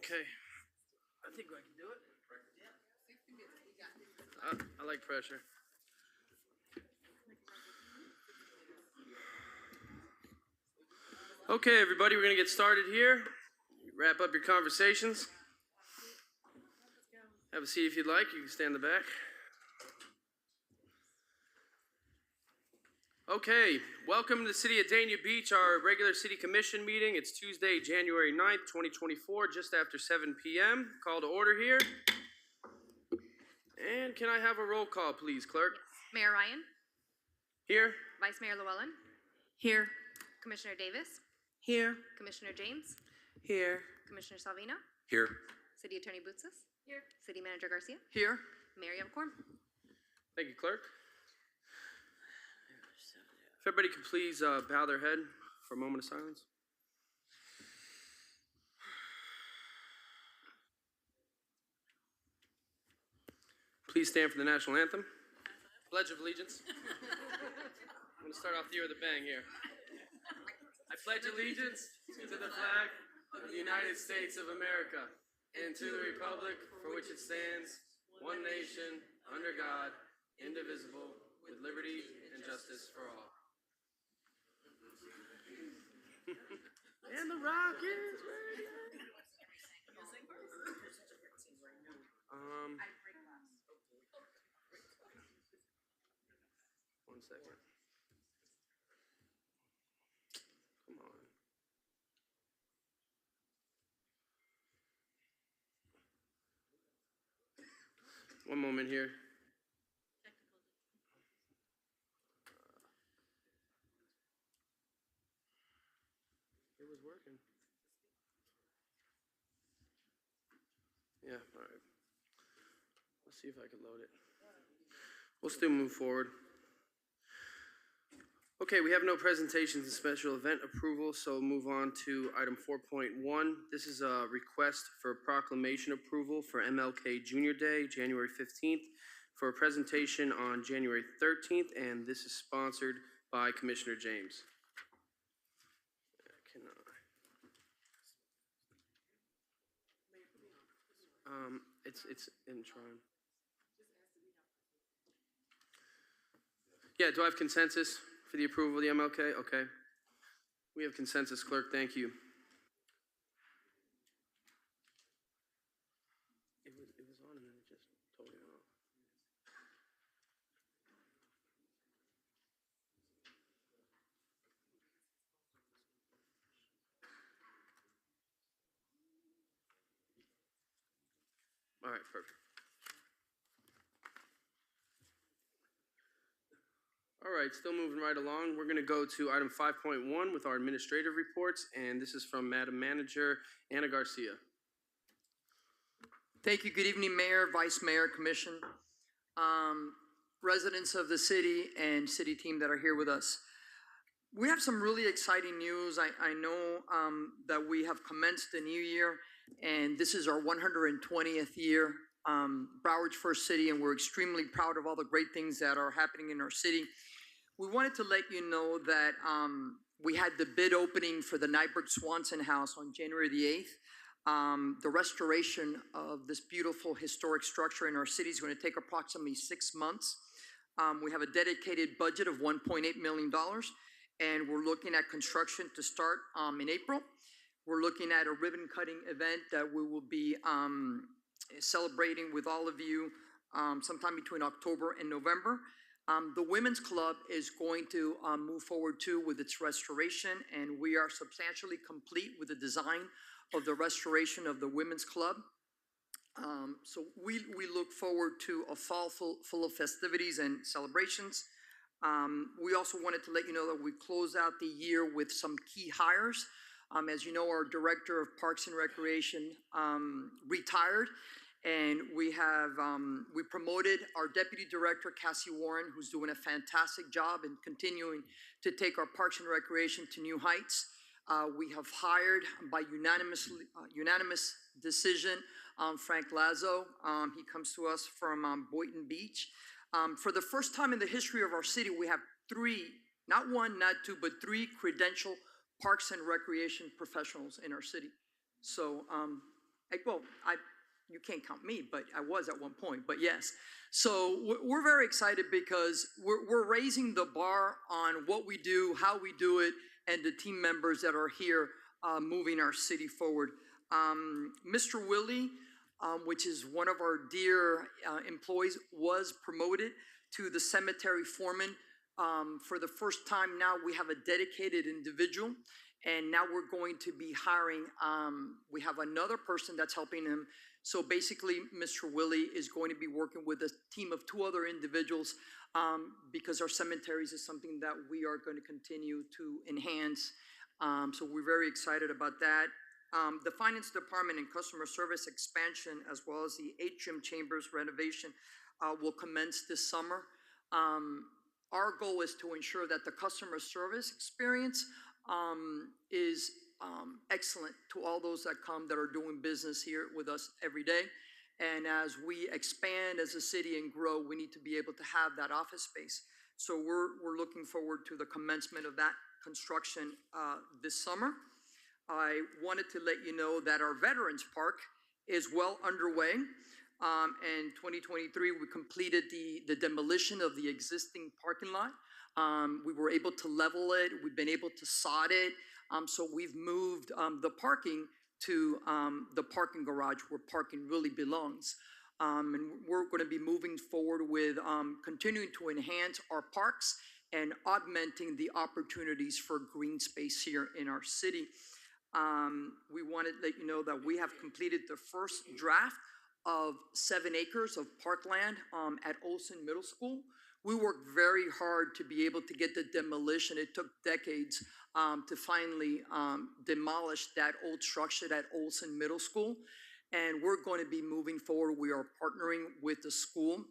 Okay. I think I can do it. I like pressure. Okay, everybody, we're going to get started here. Wrap up your conversations. Have a seat if you'd like. You can stand in the back. Okay, welcome to the City of Dania Beach, our regular City Commission meeting. It's Tuesday, January 9th, 2024, just after 7 p.m. Call to order here. And can I have a roll call, please, clerk? Mayor Ryan, Here. Vice Mayor Llewellyn, Here. Commissioner Davis, Here. Commissioner James, Here. Commissioner Salvino, Here. City Attorney Bootsas, here, City Manager Garcia, Here. Mayor Yavkorn. Thank you, clerk. If everybody could please bow their head for a moment of silence. Please stand for the national anthem. Pledge of Allegiance. I'm going to start off the year with a bang here. I pledge allegiance to the flag of the United States of America and to the republic for which it stands, one nation, under God, indivisible, with liberty and justice for all. And the Rockets, ready? One second. Come on. One moment here. It was working. Yeah, all right. Let's see if I can load it. We'll still move forward. Okay, we have no presentations and special event approval, so we'll move on to item 4.1. This is a request for proclamation approval for MLK Junior Day, January 15th, for a presentation on January 13th, and this is sponsored by Commissioner James. It's in Trine. Yeah, do I have consensus for the approval of the MLK? Okay. We have consensus, clerk. Thank you. It was on and then it just totally went off. All right, perfect. All right, still moving right along. We're going to go to item 5.1 with our administrative reports, and this is from Madam Manager Ana Garcia. Thank you. Good evening, Mayor, Vice Mayor, Commission, residents of the city and city team that are here with us. We have some really exciting news. I know that we have commenced the new year, and this is our 120th year, Broward's first city, and we're extremely proud of all the great things that are happening in our city. We wanted to let you know that we had the bid opening for the Nyberg Swanson House on January the 8th. The restoration of this beautiful historic structure in our city is going to take approximately 6 months. We have a dedicated budget of $1.8 million, and we're looking at construction to start in April. We're looking at a ribbon cutting event that we will be celebrating with all of you sometime between October and November. The Women's Club is going to move forward too with its restoration, and we are substantially complete with the design of the restoration of the Women's Club. So we look forward to a fall full of festivities and celebrations. We also wanted to let you know that we close out the year with some key hires. As you know, our Director of Parks and Recreation retired, and we promoted our Deputy Director, Cassie Warren, who's doing a fantastic job and continuing to take our Parks and Recreation to new heights. We have hired by unanimous decision Frank Lazo. He comes to us from Boynton Beach. For the first time in the history of our city, we have three, not one, not two, but three credentialed Parks and Recreation professionals in our city. So You can't count me, but I was at one point, but yes. So we're very excited because we're raising the bar on what we do, how we do it, and the team members that are here moving our city forward. Mr. Willie, which is one of our dear employees, was promoted to the cemetery foreman. For the first time now, we have a dedicated individual, and now we're going to be hiring, we have another person that's helping him. So basically, Mr. Willie is going to be working with a team of 2 other individuals because our cemeteries is something that we are going to continue to enhance. So we're very excited about that. The Finance Department and Customer Service expansion, as well as the Atrium Chambers renovation, will commence this summer. Our goal is to ensure that the customer service experience is excellent to all those that come that are doing business here with us every day. And as we expand as a city and grow, we need to be able to have that office space. So we're looking forward to the commencement of that construction this summer. I wanted to let you know that our Veterans Park is well underway. In 2023, we completed the demolition of the existing parking lot. We were able to level it. We've been able to sod it. So we've moved the parking to the parking garage where parking really belongs. And we're going to be moving forward with continuing to enhance our parks and augmenting the opportunities for green space here in our city. We wanted to let you know that we have completed the first draft of 7 acres of parkland at Olson Middle School. We worked very hard to be able to get the demolition. It took decades to finally demolish that old structure at Olson Middle School. And we're going to be moving forward. We are partnering with the school.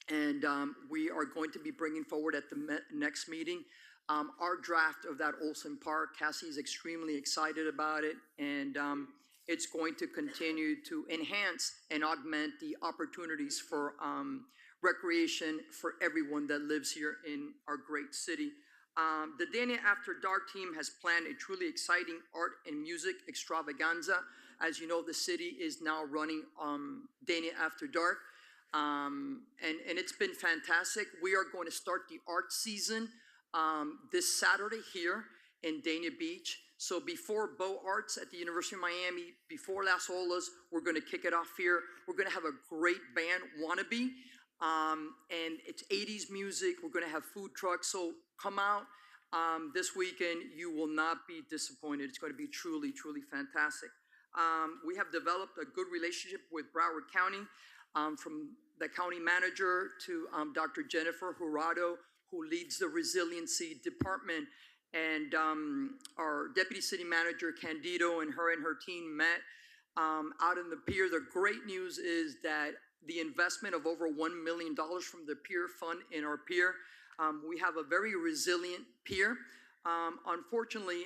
And we are going to be bringing forward at the next meeting our draft of that Olson Park. Cassie is extremely excited about it. And it's going to continue to enhance and augment the opportunities for recreation for everyone that lives here in our great city. The Dania After Dark team has planned a truly exciting art and music extravaganza. As you know, the city is now running Dania After Dark, and it's been fantastic. We are going to start the art season this Saturday here in Dania Beach. So before Beaux Arts at the University of Miami, before Las Olas, we're going to kick it off here. We're going to have a great band, Wannabe. And it's 80s music. We're going to have food trucks. So come out this weekend. You will not be disappointed. It's going to be truly, truly fantastic. We have developed a good relationship with Broward County, from the county manager to Dr. Jennifer Jurado, who leads the resiliency department. And our deputy city manager, Candido, and her team met out in the pier. The great news is that the investment of over $1 million from the pier fund in our pier. We have a very resilient pier. Unfortunately,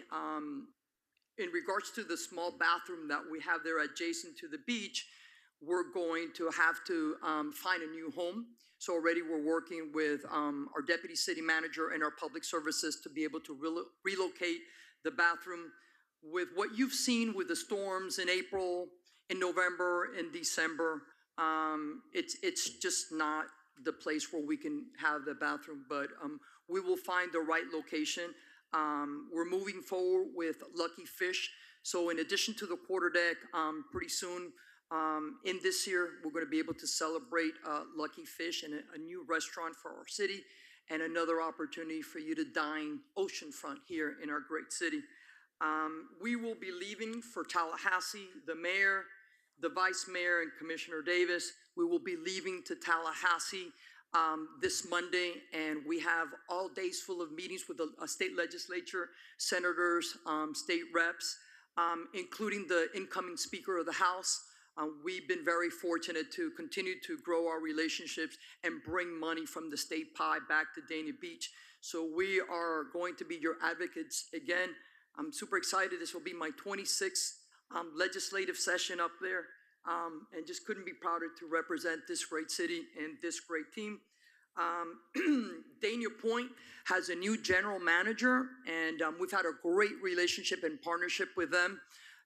in regards to the small bathroom that we have there adjacent to the beach, we're going to have to find a new home. So already we're working with our deputy city manager and our public services to be able to relocate the bathroom. With what you've seen with the storms in April, in November, in December, it's just not the place where we can have the bathroom, but we will find the right location. We're moving forward with Lucky Fish. So in addition to the quarter deck, pretty soon in this year, we're going to be able to celebrate Lucky Fish and a new restaurant for our city and another opportunity for you to dine oceanfront here in our great city. We will be leaving for Tallahassee. The mayor, the vice mayor, and Commissioner Davis, we will be leaving to Tallahassee this Monday, and we have all days full of meetings with the state legislature, senators, state reps, including the incoming Speaker of the House. We've been very fortunate to continue to grow our relationships and bring money from the state pie back to Dania Beach. So we are going to be your advocates again. I'm super excited. This will be my 26th legislative session up there, and just couldn't be prouder to represent this great city and this great team. Dania Point has a new general manager, and we've had a great relationship and partnership with them.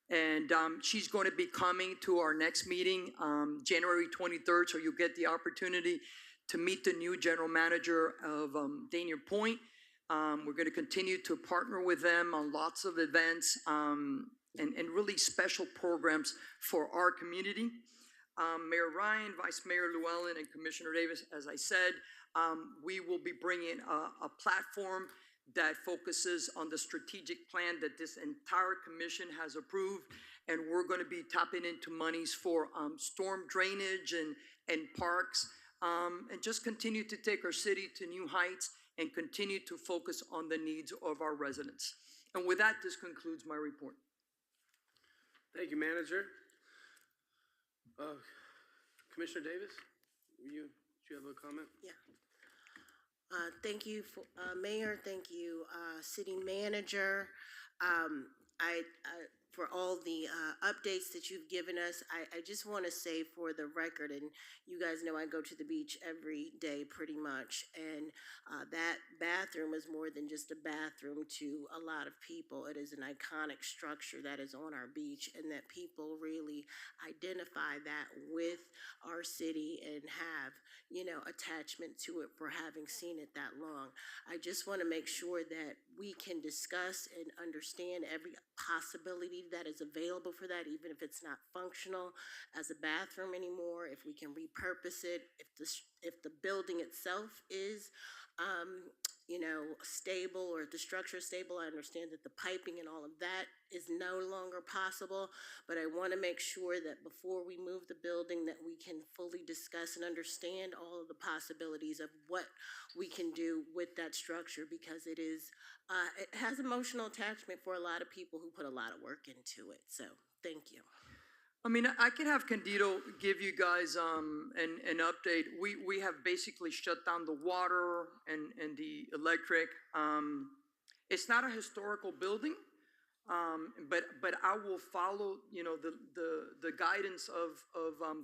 And she's going to be coming to our next meeting, January 23rd, so you'll get the opportunity to meet the new general manager of Dania Point. We're going to continue to partner with them on lots of events and really special programs for our community. Mayor Ryan, Vice Mayor Llewellyn, and Commissioner Davis, as I said, we will be bringing a platform that focuses on the strategic plan that this entire commission has approved. And we're going to be tapping into monies for storm drainage and parks, and just continue to take our city to new heights and continue to focus on the needs of our residents. And with that, this concludes my report. Thank you, Manager. Commissioner Davis, do you have a comment? Yeah. Thank you, Mayor. Thank you, City Manager. For all the updates that you've given us. I just want to say for the record, and you guys know I go to the beach every day pretty much, and that bathroom is more than just a bathroom to a lot of people. It is an iconic structure that is on our beach, and that people really identify that with our city and have, attachment to it for having seen it that long. I just want to make sure that we can discuss and understand every possibility that is available for that, even if it's not functional as a bathroom anymore, if we can repurpose it, if the building itself is stable, or if the structure is stable. I understand that the piping and all of that is no longer possible, but I want to make sure that before we move the building that we can fully discuss and understand all of the possibilities of what we can do with that structure, because it has emotional attachment for a lot of people who put a lot of work into it. So thank you. I mean, I could have Candido give you guys an update. We have basically shut down the water and the electric. It's not a historical building, but I will follow the guidance of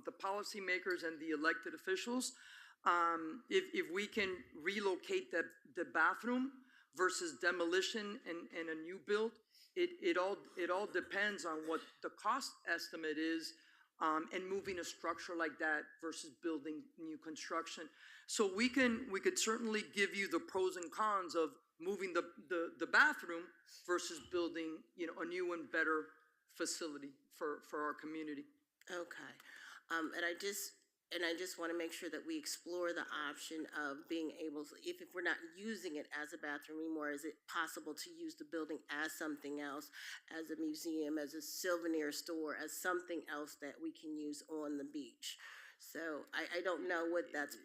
the policymakers and the elected officials. If we can relocate the bathroom versus demolition and a new build. It all depends on what the cost estimate is, and moving a structure like that versus building new construction. So we could certainly give you the pros and cons of moving the bathroom versus building a new and better facility for our community. Okay. And I just want to make sure that we explore the option of being able to, if we're not using it as a bathroom anymore, is it possible to use the building as something else, as a museum, as a souvenir store, as something else that we can use on the beach? So I don't know what that's,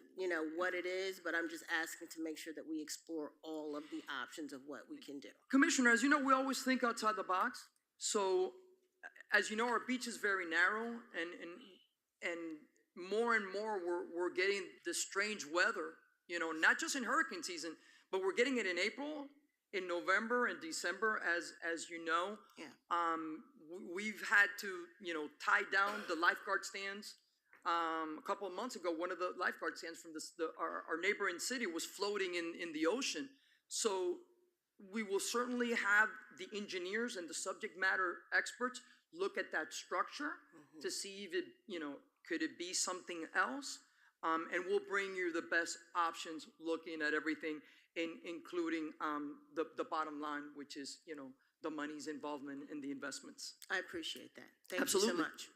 what it is, but I'm just asking to make sure that we explore all of the options of what we can do. Commissioner, as you know, we always think outside the box. So, as you know, our beach is very narrow, and more and more we're getting this strange weather, not just in hurricane season, but we're getting it in April, in November and December, as you know. Yeah. We've had to, tie down the lifeguard stands. A couple of months ago, one of the lifeguard stands from our neighboring city was floating in the ocean. So we will certainly have the engineers and the subject matter experts look at that structure to see if it, could it be something else? And we'll bring you the best options, looking at everything, including the bottom line, which is, the money's involvement in the investments. I appreciate that. Thank Absolutely. you so much.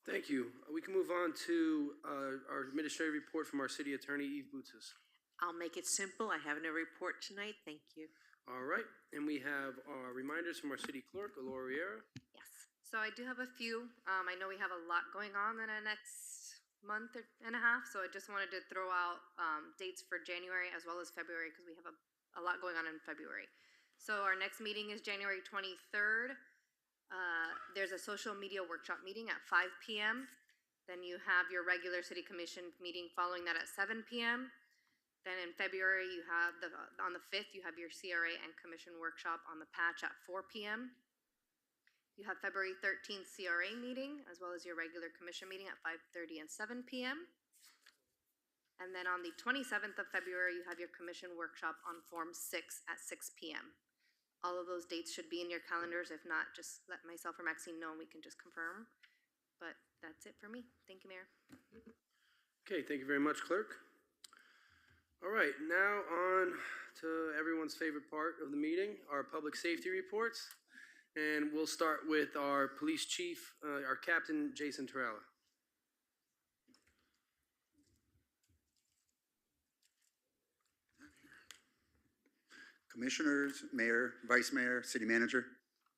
Thank you. We can move on to our administrative report from our city attorney, Eve Boutzes. I'll make it simple. I have no report tonight. Thank you. All right, and we have reminders from our city clerk, Alora Riera. Yes. So I do have a few. I know we have a lot going on in the next month and a half, so I just wanted to throw out dates for January as well as February, because we have a lot going on in February. So our next meeting is January 23rd. There's a social media workshop meeting at 5 p.m. Then you have your regular city commission meeting following that at 7 p.m. Then in February, you have on the 5th, you have your CRA and commission workshop on the patch at 4 p.m. You have February 13th CRA meeting, as well as your regular commission meeting at 5:30 and 7 p.m. And then on the 27th of February, you have your commission workshop on Form 6 at 6 p.m. all of those dates should be in your calendars. If not, just let myself or Maxine know and we can just confirm. But that's it for me. Thank you, Mayor. Okay, thank you very much, Clerk. All right, now on to everyone's favorite part of the meeting, our public safety reports. And we'll start with our police chief, our Captain Jason Torella. Commissioners, Mayor, Vice Mayor, City Manager,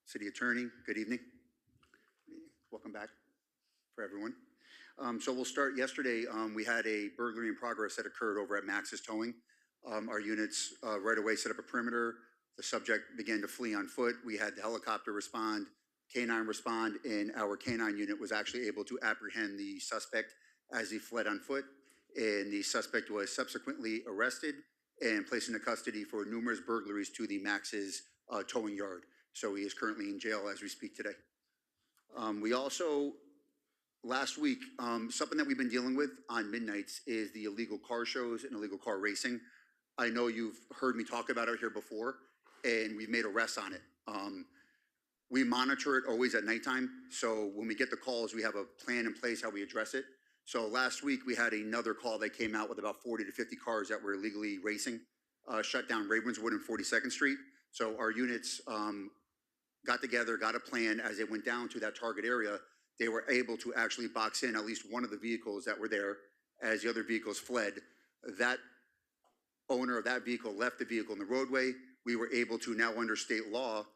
City Attorney, good evening. Welcome back for everyone. So we'll start yesterday. We had a burglary in progress that occurred over at Max's Towing. Our units right away set up a perimeter. The subject began to flee on foot. We had the helicopter respond, K-9 respond, and our K-9 unit was actually able to apprehend the suspect as he fled on foot. And the suspect was subsequently arrested and placed into custody for numerous burglaries to the Max's towing yard. So he is currently in jail as we speak today. We also, last week, something that we've been dealing with on midnights is the illegal car shows and illegal car racing. I know you've heard me talk about it here before, and we've made arrests on it. We monitor it always at nighttime, so when we get the calls, we have a plan in place how we address it. So last week, we had another call that came out with about 40 to 50 cars that were illegally racing, shut down Ravenswood and 42nd Street. So our units got together, got a plan. As they went down to that target area, they were able to actually box in at least one of the vehicles that were there as the other vehicles fled. That owner of that vehicle left the vehicle in the roadway. We were able to, now under state law,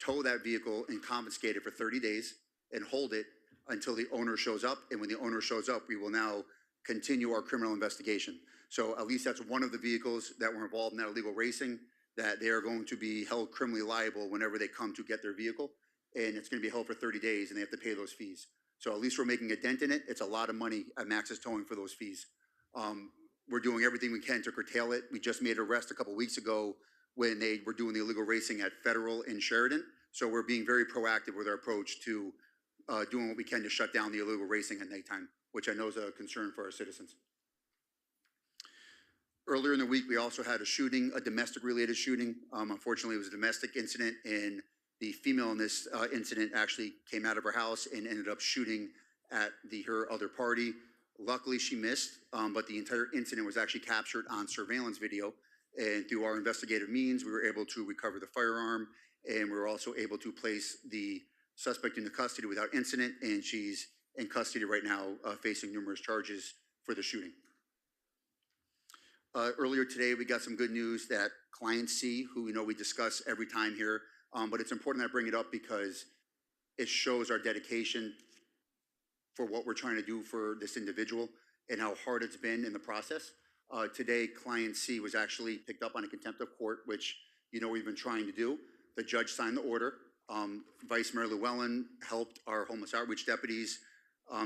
tow that vehicle and confiscate it for 30 days and hold it until the owner shows up. And when the owner shows up, we will now continue our criminal investigation. So at least that's one of the vehicles that were involved in that illegal racing, that they are going to be held criminally liable whenever they come to get their vehicle. And it's going to be held for 30 days and they have to pay those fees. So at least we're making a dent in it. It's a lot of money at Max's Towing for those fees. We're doing everything we can to curtail it. We just made an arrest a couple weeks ago when they were doing the illegal racing at Federal in Sheridan. So we're being very proactive with our approach to doing what we can to shut down the illegal racing at nighttime, which I know is a concern for our citizens. Earlier in the week, we also had a shooting, a domestic-related shooting. Unfortunately, it was a domestic incident, and the female in this incident actually came out of her house and ended up shooting at her other party. Luckily, she missed, but the entire incident was actually captured on surveillance video. And through our investigative means, we were able to recover the firearm, and we were also able to place the suspect into custody without incident, and she's in custody right now facing numerous charges for the shooting. Earlier today, we got some good news that Client C, who we know we discuss every time here, but it's important that I bring it up because it shows our dedication for what we're trying to do for this individual and how hard it's been in the process. Today, Client C was actually picked up on a contempt of court, which you know we've been trying to do. The judge signed the order. Vice Mayor Llewellyn helped our homeless outreach deputies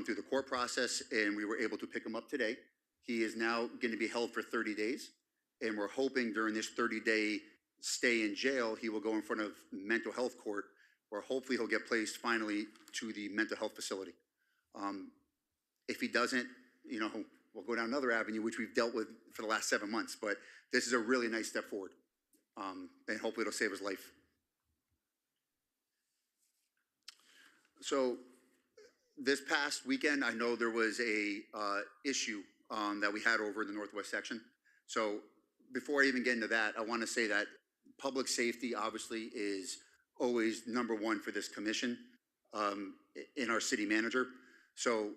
through the court process, and we were able to pick him up today. He is now going to be held for 30 days, and we're hoping during this 30-day stay in jail, he will go in front of mental health court, where hopefully he'll get placed finally to the mental health facility. If he doesn't, you know, we'll go down another avenue, which we've dealt with for the last 7 months, but this is a really nice step forward, and hopefully it'll save his life. So this past weekend, I know there was a issue that we had over in the Northwest section. So before I even get into that, I want to say that public safety obviously is always number one for this commission in our city manager. So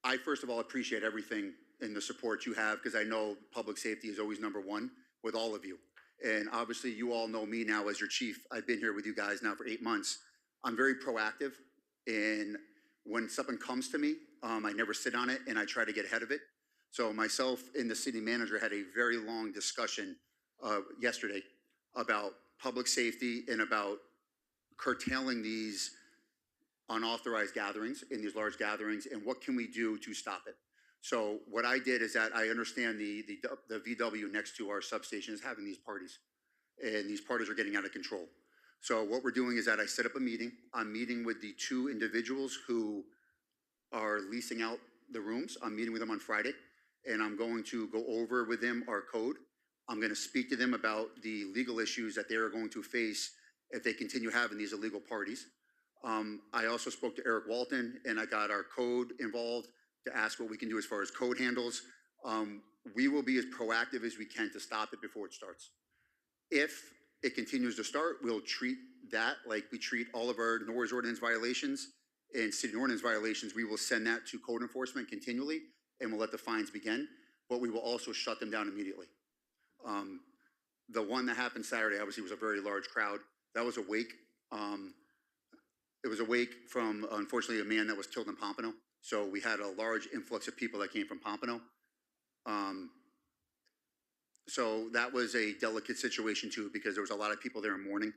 I first of all appreciate everything and the support you have, because I know public safety is always number one with all of you. And obviously you all know me now as your chief. I've been here with you guys now for 8 months. I'm very proactive, and when something comes to me, I never sit on it and I try to get ahead of it. So myself and the city manager had a very long discussion yesterday about public safety and about curtailing these unauthorized gatherings in these large gatherings, and what can we do to stop it. So what I did is that I understand the VW next to our substation is having these parties, and these parties are getting out of control. So what we're doing is that I set up a meeting. I'm meeting with the 2 individuals who are leasing out the rooms. I'm meeting with them on Friday, and I'm going to go over with them our code. I'm going to speak to them about the legal issues that they are going to face if they continue having these illegal parties. I also spoke to Eric Walton, and I got our code involved to ask what we can do as far as code handles. We will be as proactive as we can to stop it before it starts. If it continues to start, we'll treat that like we treat all of our noise ordinance violations and city ordinance violations. We will send that to code enforcement continually, and we'll let the fines begin, but we will also shut them down immediately. The one that happened Saturday, obviously, was a very large crowd. That was a wake. It was a wake from, unfortunately, a man that was killed in Pompano. So we had a large influx of people that came from Pompano. So that was a delicate situation too, because there was a lot of people there in mourning.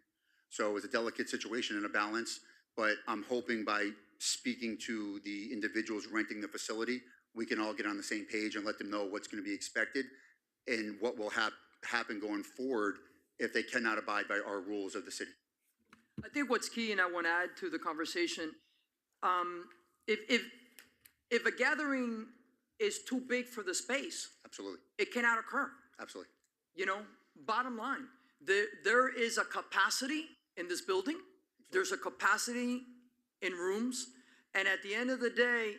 So it was a delicate situation and a balance, but I'm hoping by speaking to the individuals renting the facility, we can all get on the same page and let them know what's going to be expected and what will happen going forward if they cannot abide by our rules of the city. I think what's key, and I want to add to the conversation, if a gathering is too big for the space, Absolutely, it cannot occur. absolutely. You know, bottom line, there is a capacity in this building. There's a capacity in rooms. And at the end of the day,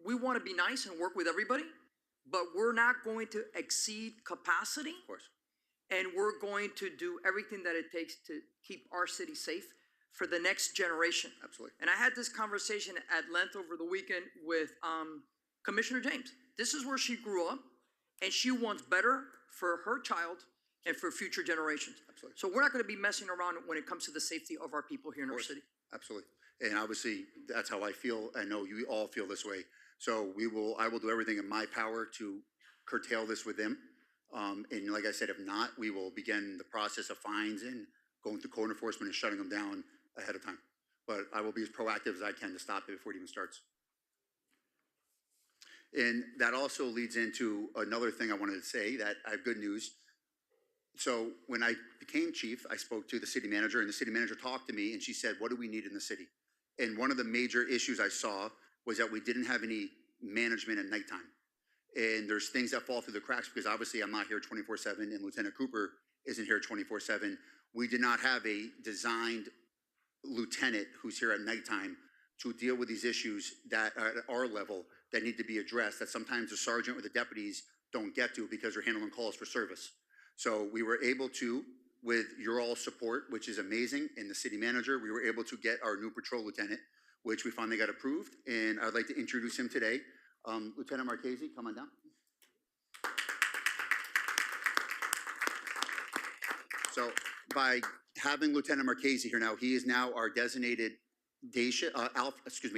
we want to be nice and work with everybody, but we're not going to exceed capacity. Of course, And we're going to do everything that it takes to keep our city safe for the next generation. absolutely. And I had this conversation at length over the weekend with Commissioner James. This is where she grew up, and she wants better for her child and for future generations. Absolutely. So we're not going to be messing around when it comes to the safety of our people here in our course. city. Absolutely. And obviously, that's how I feel. I know you all feel this way. So I will do everything in my power to curtail this with them. And like I said, if not, we will begin the process of fines and going through code enforcement and shutting them down ahead of time. But I will be as proactive as I can to stop it before it even starts. And that also leads into another thing I wanted to say, that I have good news. So when I became chief, I spoke to the city manager, and the city manager talked to me, and she said, what do we need in the city? And one of the major issues I saw was that we didn't have any management at nighttime. And there's things that fall through the cracks because obviously I'm not here 24/7 and Lieutenant Cooper isn't here 24/7. We did not have a designed lieutenant who's here at nighttime to deal with these issues that are at our level that need to be addressed, that sometimes the sergeant or the deputies don't get to because they're handling calls for service. So we were able to, with your all support, which is amazing, and the city manager, we were able to get our new patrol lieutenant, which we finally got approved, and I'd like to introduce him today. Lieutenant Marchese, come on down. So by having Lieutenant Marchese here now, he is now our designated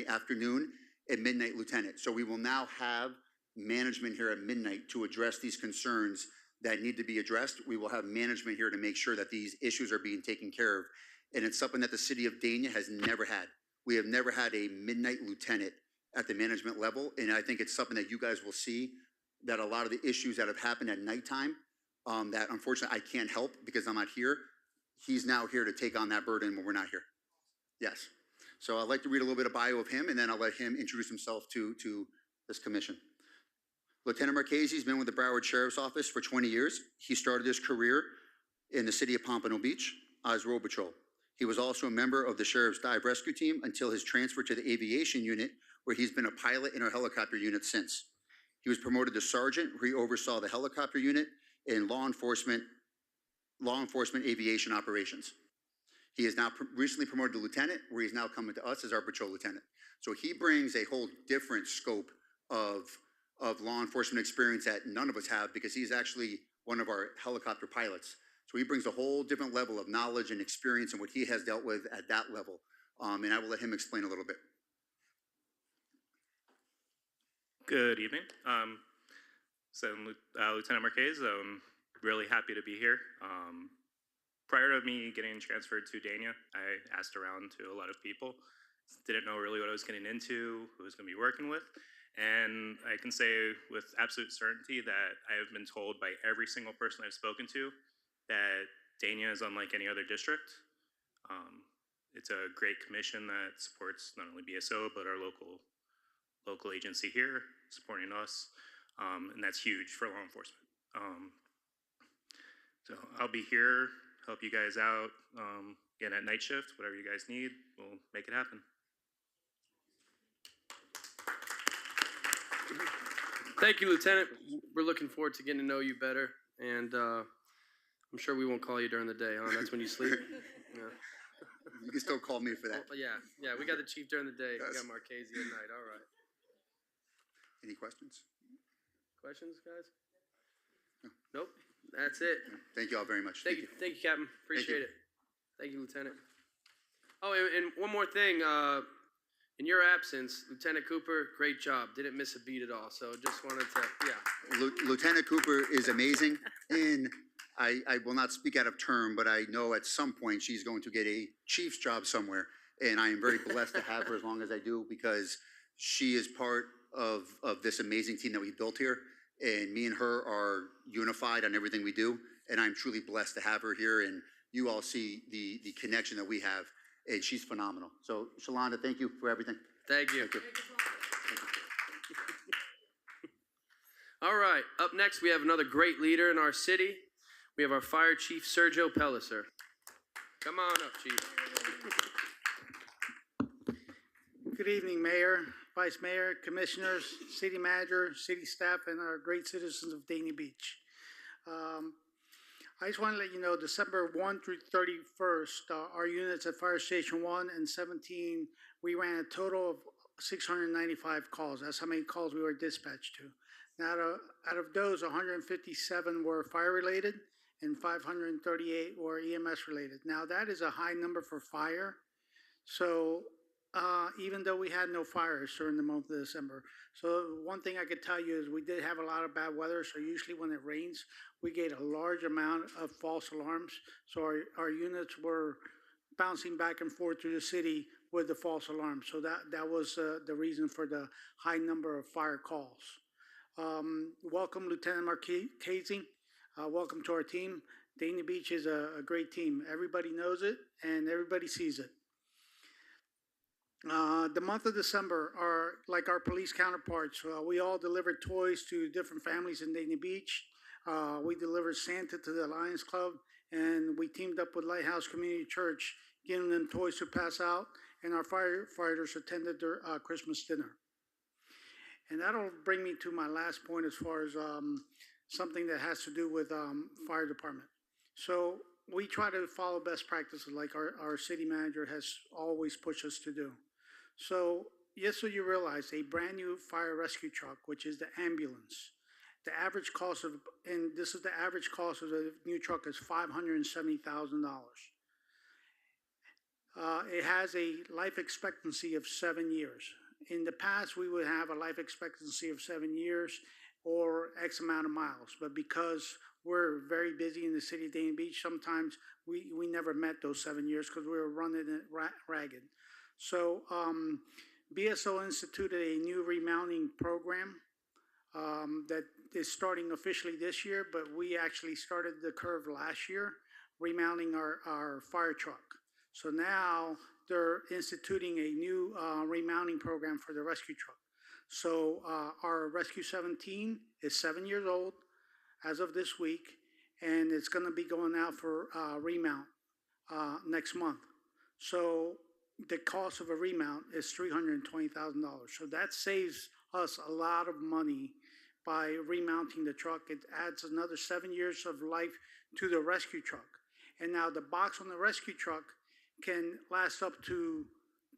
afternoon and midnight lieutenant. So we will now have management here at midnight to address these concerns that need to be addressed. We will have management here to make sure that these issues are being taken care of. And it's something that the city of Dania has never had. We have never had a midnight lieutenant at the management level. And I think it's something that you guys will see, that a lot of the issues that have happened at nighttime that unfortunately I can't help because I'm not here, he's now here to take on that burden when we're not here. Yes. So I'd like to read a little bit of bio of him, and then I'll let him introduce himself to this commission. Lieutenant Marchese has been with the Broward Sheriff's Office for 20 years. He started his career in the city of Pompano Beach as road patrol. He was also a member of the Sheriff's Dive Rescue Team until his transfer to the Aviation Unit, where he's been a pilot in our helicopter unit since. He was promoted to sergeant, where he oversaw the helicopter unit and law enforcement aviation operations. He is now recently promoted to lieutenant, where he's now coming to us as our patrol lieutenant. So he brings a whole different scope of law enforcement experience that none of us have, because he's actually one of our helicopter pilots. So he brings a whole different level of knowledge and experience and what he has dealt with at that level. And I will let him explain a little bit. Good evening. Lieutenant Marquez, I'm really happy to be here. Prior to me getting transferred to Dania, I asked around to a lot of people. Didn't know really what I was getting into, who I was going to be working with. And I can say with absolute certainty that I have been told by every single person I've spoken to that Dania is unlike any other district. It's a great commission that supports not only BSO, but our local agency here supporting us. And that's huge for law enforcement. So I'll be here, help you guys out, again, at night shift, whatever you guys need, we'll make it happen. Thank you, Lieutenant. We're looking forward to getting to know you better, and I'm sure we won't call you during the day, huh? That's when you sleep. Yeah. You can still call me for that. Well, yeah. We got the chief during the day. We Yes. got Marchese at night. All right. Any questions? Questions, guys? Nope. That's it. Thank you all very much. Thank you, Captain. Appreciate you. it. Thank you, Lieutenant. Oh, and one more thing. In your absence, Lieutenant Cooper, great job. Didn't miss a beat at all. So just wanted to, yeah. Lieutenant Cooper is amazing, and I will not speak out of term, but I know at some point she's going to get a chief's job somewhere, and I am very blessed to have her as long as I do, because she is part of this amazing team that we built here, and me and her are unified on everything we do, and I'm truly blessed to have her here, and you all see the connection that we have, and she's phenomenal. So, Shalonda, thank you for everything. Thank you. Thank you. All right. Up next, we have another great leader in our city. We have our Fire Chief, Sergio Pellicer. Come on up, Chief. Good evening, Mayor, Vice Mayor, Commissioners, City Manager, City staff, and our great citizens of Dania Beach. I just want to let you know, December 1 through 31st, our units at Fire Station 1 and 17, we ran a total of 695 calls. That's how many calls we were dispatched to. Now, out of those, 157 were fire-related and 538 were EMS-related. Now, that is a high number for fire. So even though we had no fires during the month of December. So one thing I could tell you is we did have a lot of bad weather. So usually when it rains, we get a large amount of false alarms. So our units were bouncing back and forth through the city with the false alarms. So that was the reason for the high number of fire calls. Welcome, Lieutenant Marchese. Welcome to our team. Dania Beach is a great team. Everybody knows it and everybody sees it. The month of December are like our police counterparts. We all delivered toys to different families in Dania Beach. We delivered Santa to the Lions Club, and we teamed up with Lighthouse Community Church, giving them toys to pass out, and our firefighters attended their Christmas dinner. And that'll bring me to my last point as far as something that has to do with fire department. So we try to follow best practices like our city manager has always pushed us to do. So, yes, so you realize a brand new fire rescue truck, which is the ambulance, the average cost of, and this is the average cost of the new truck is $570,000. It has a life expectancy of 7 years. In the past, we would have a life expectancy of 7 years or X amount of miles, but because we're very busy in the city of Dania Beach, sometimes we never met those 7 years because we were running it ragged. So BSO instituted a new remounting program that is starting officially this year, but we actually started the curve last year, remounting our fire truck. So now they're instituting a new remounting program for the rescue truck. So our Rescue 17 is 7 years old as of this week, and it's going to be going out for remount next month. So the cost of a remount is $320,000. So that saves us a lot of money by remounting the truck. It adds another 7 years of life to the rescue truck. And now the box on the rescue truck can last up to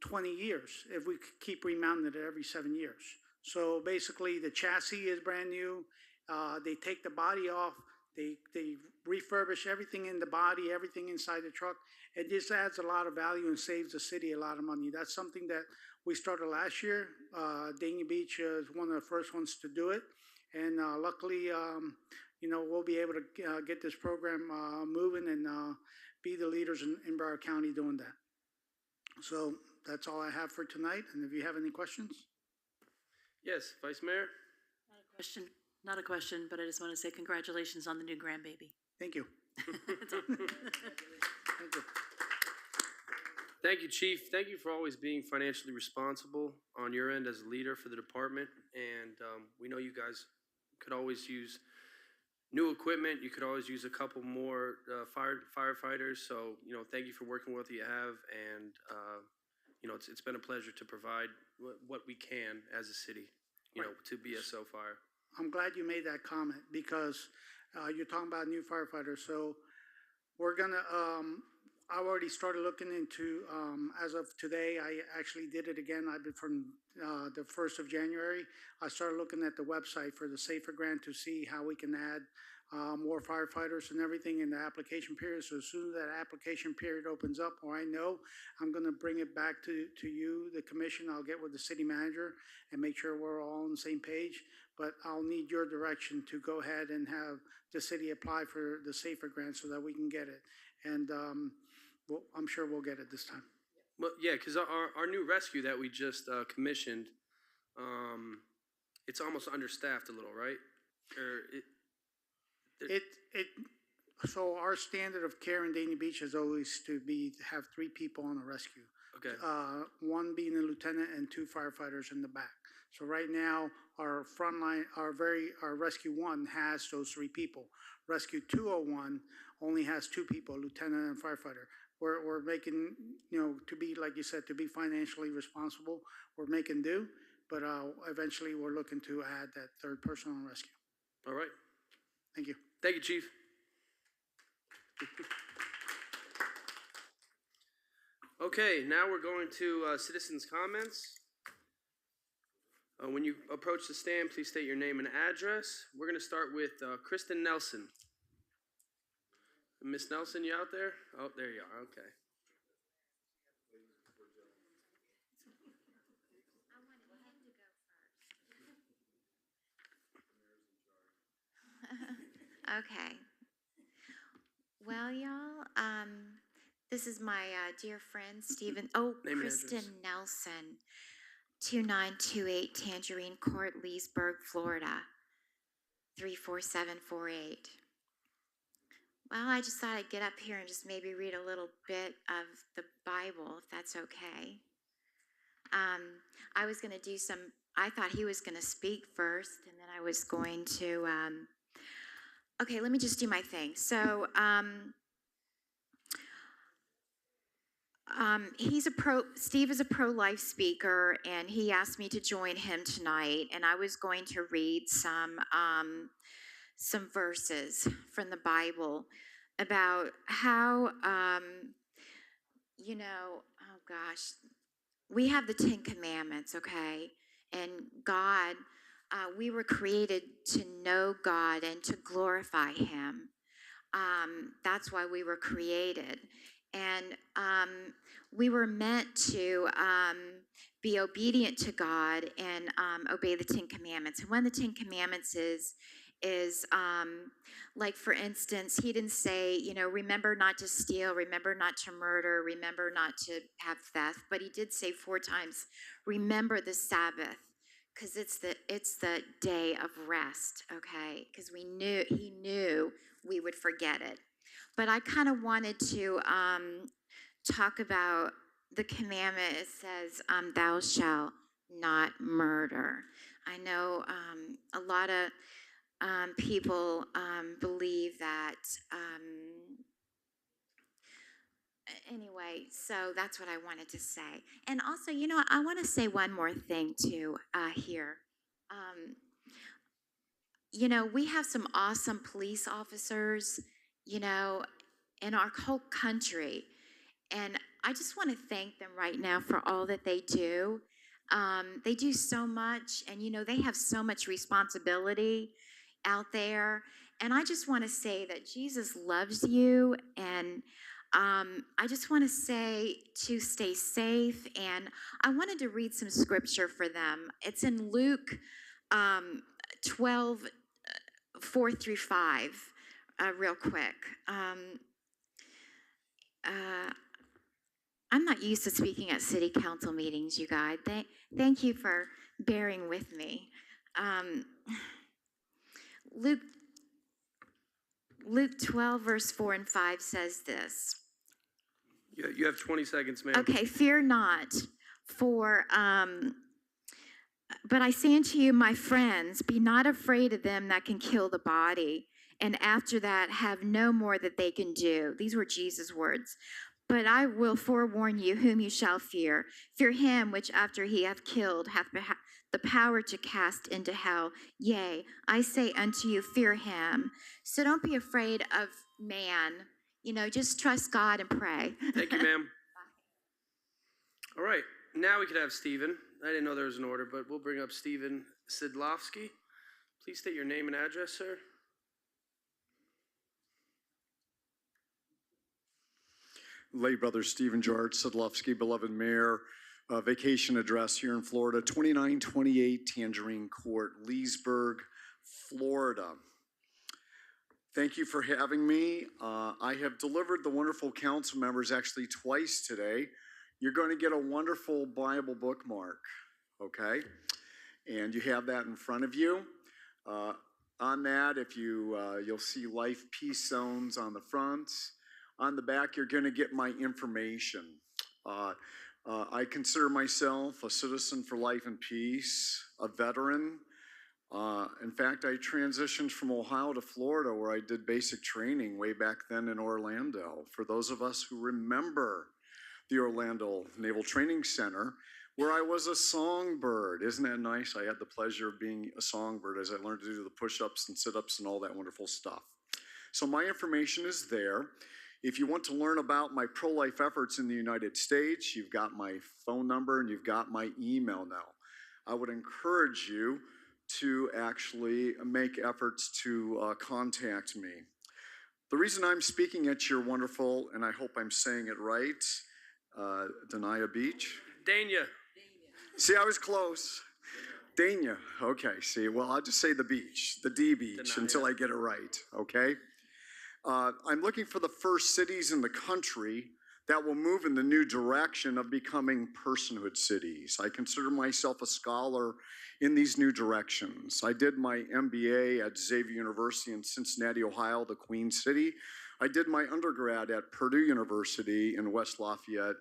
20 years if we keep remounting it every 7 years. So basically the chassis is brand new. They take the body off. They refurbish everything in the body, everything inside the truck. It just adds a lot of value and saves the city a lot of money. That's something that we started last year. Dania Beach is one of the first ones to do it. And luckily, we'll be able to get this program moving and be the leaders in Broward County doing that. So that's all I have for tonight. And if you have any questions. Yes, Vice Mayor? Not a question, but I just want to say congratulations on the new grandbaby. Thank you. Thank you. Thank you, Chief. Thank you for always being financially responsible on your end as a leader for the department. And we know you guys could always use new equipment. You could always use a couple more firefighters. So, thank you for working with what you have. And, it's been a pleasure to provide what we can as a city, to BSO Fire. I'm glad you made that comment because you're talking about new firefighters. So we're gonna, I already started looking into, as of today, I actually did it again. I've been from the 1st of January. I started looking at the website for the SAFER grant to see how we can add more firefighters and everything in the application period. So as soon as that application period opens up, or I know, I'm gonna bring it back to you, the commission. I'll get with the city manager and make sure we're all on the same page. But I'll need your direction to go ahead and have the city apply for the SAFER grant so that we can get it. And I'm sure we'll get it this time. Well, yeah, because our new rescue that we just commissioned, it's almost understaffed a little, right? So our standard of care in Dania Beach is always to have 3 people on a rescue. Okay. 1 being a lieutenant and 2 firefighters in the back. So right now, our frontline, our Rescue 1 has those 3 people. Rescue 201 only has 2 people, lieutenant and firefighter. We're making, to be, like you said, to be financially responsible, we're making do, but eventually we're looking to add that 3rd person on rescue. All right. Thank you. Thank you, Chief. Okay, now we're going to citizens' comments. When you approach the stand, please state your name and address. We're going to start with Kristen Nelson. Miss Nelson, you out there? Oh, there you are. Okay. Okay. Well, y'all, this is my dear friend, Stephen. Oh, Name and Kristen address. Nelson, 2928 Tangerine Court, Leesburg, Florida, 34748. Well, I just thought I'd get up here and just maybe read a little bit of the Bible, if that's okay. I was going to do I thought he was going to speak first, and then I was going to, okay, let me just do my thing. So, Steve is a pro-life speaker, and he asked me to join him tonight, and I was going to read some verses from the Bible about how, oh gosh, we have the 10 Commandments, okay? And God, we were created to know God and to glorify Him. That's why we were created. And we were meant to be obedient to God and obey the 10 Commandments. And one of the 10 Commandments is like, for instance, he didn't say, remember not to steal, remember not to murder, remember not to have theft, but he did say 4 times, remember the Sabbath, because it's the day of rest, okay? Because he knew we would forget it. But I kind of wanted to talk about the commandment. It says, thou shalt not murder. I know a lot of people believe that. Anyway, so that's what I wanted to say. And also, I want to say one more thing too here. We have some awesome police officers, in our whole country. And I just want to thank them right now for all that they do. They do so much, and they have so much responsibility out there. And I just want to say that Jesus loves you, and I just want to say to stay safe. And I wanted to read some scripture for them. It's in Luke 12, 4 through 5, real quick. I'm not used to speaking at city council meetings, you guys. Thank you for bearing with me. Luke 12, verse 4 and 5 says this. You have 20 seconds, ma'am. Okay, fear not, for But I say unto you, my friends, be not afraid of them that can kill the body, and after that have no more that they can do. These were Jesus' words. But I will forewarn you whom you shall fear. Fear him which after he hath killed hath the power to cast into hell. Yea, I say unto you, fear him. So don't be afraid of man. Just trust God and pray. Thank you, ma'am. All right, now we could have Stephen. I didn't know there was an order, but we'll bring up Stephen Sidlowski. Please state your name and address, sir. Lay brother Stephen George Sidlowski, beloved mayor, vacation address here in Florida, 2928 Tangerine Court, Leesburg, Florida. Thank you for having me. I have delivered the wonderful council members actually twice today. You're going to get a wonderful Bible bookmark, okay? And you have that in front of you. On that, if you'll see life peace zones on the front. On the back, you're going to get my information. I consider myself a citizen for life and peace, a veteran. In fact, I transitioned from Ohio to Florida where I did basic training way back then in Orlando. For those of us who remember the Orlando Naval Training Center, where I was a songbird. Isn't that nice? I had the pleasure of being a songbird as I learned to do the push-ups and sit-ups and all that wonderful stuff. So my information is there. If you want to learn about my pro-life efforts in the United States, you've got my phone number and you've got my email now. I would encourage you to actually make efforts to contact me. The reason I'm speaking at your wonderful, and I hope I'm saying it right, Dania Beach. Dania. See, I was close. Dania. Okay, see, well, I'll just say the beach, the D beach, until I get it right, okay? I'm looking for the first cities in the country that will move in the new direction of becoming personhood cities. I consider myself a scholar in these new directions. I did my MBA at Xavier University in Cincinnati, Ohio, the Queen City. I did my undergrad at Purdue University in West Lafayette,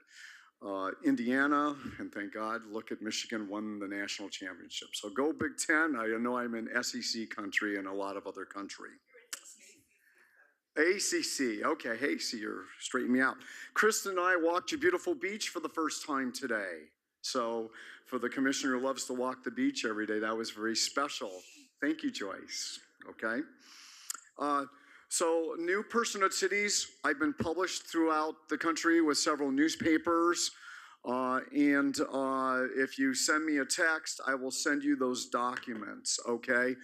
Indiana, and thank God, look at Michigan won the national championship. So go Big Ten. I know I'm in SEC country and a lot of other country. ACC, okay, hey, see, you're straightening me out. Kristen and I walked your beautiful beach for the first time today. So for the commissioner who loves to walk the beach every day, that was very special. Thank you, Joyce, okay? So new personhood cities, I've been published throughout the country with several newspapers. And if you send me a text, I will send you those documents, okay?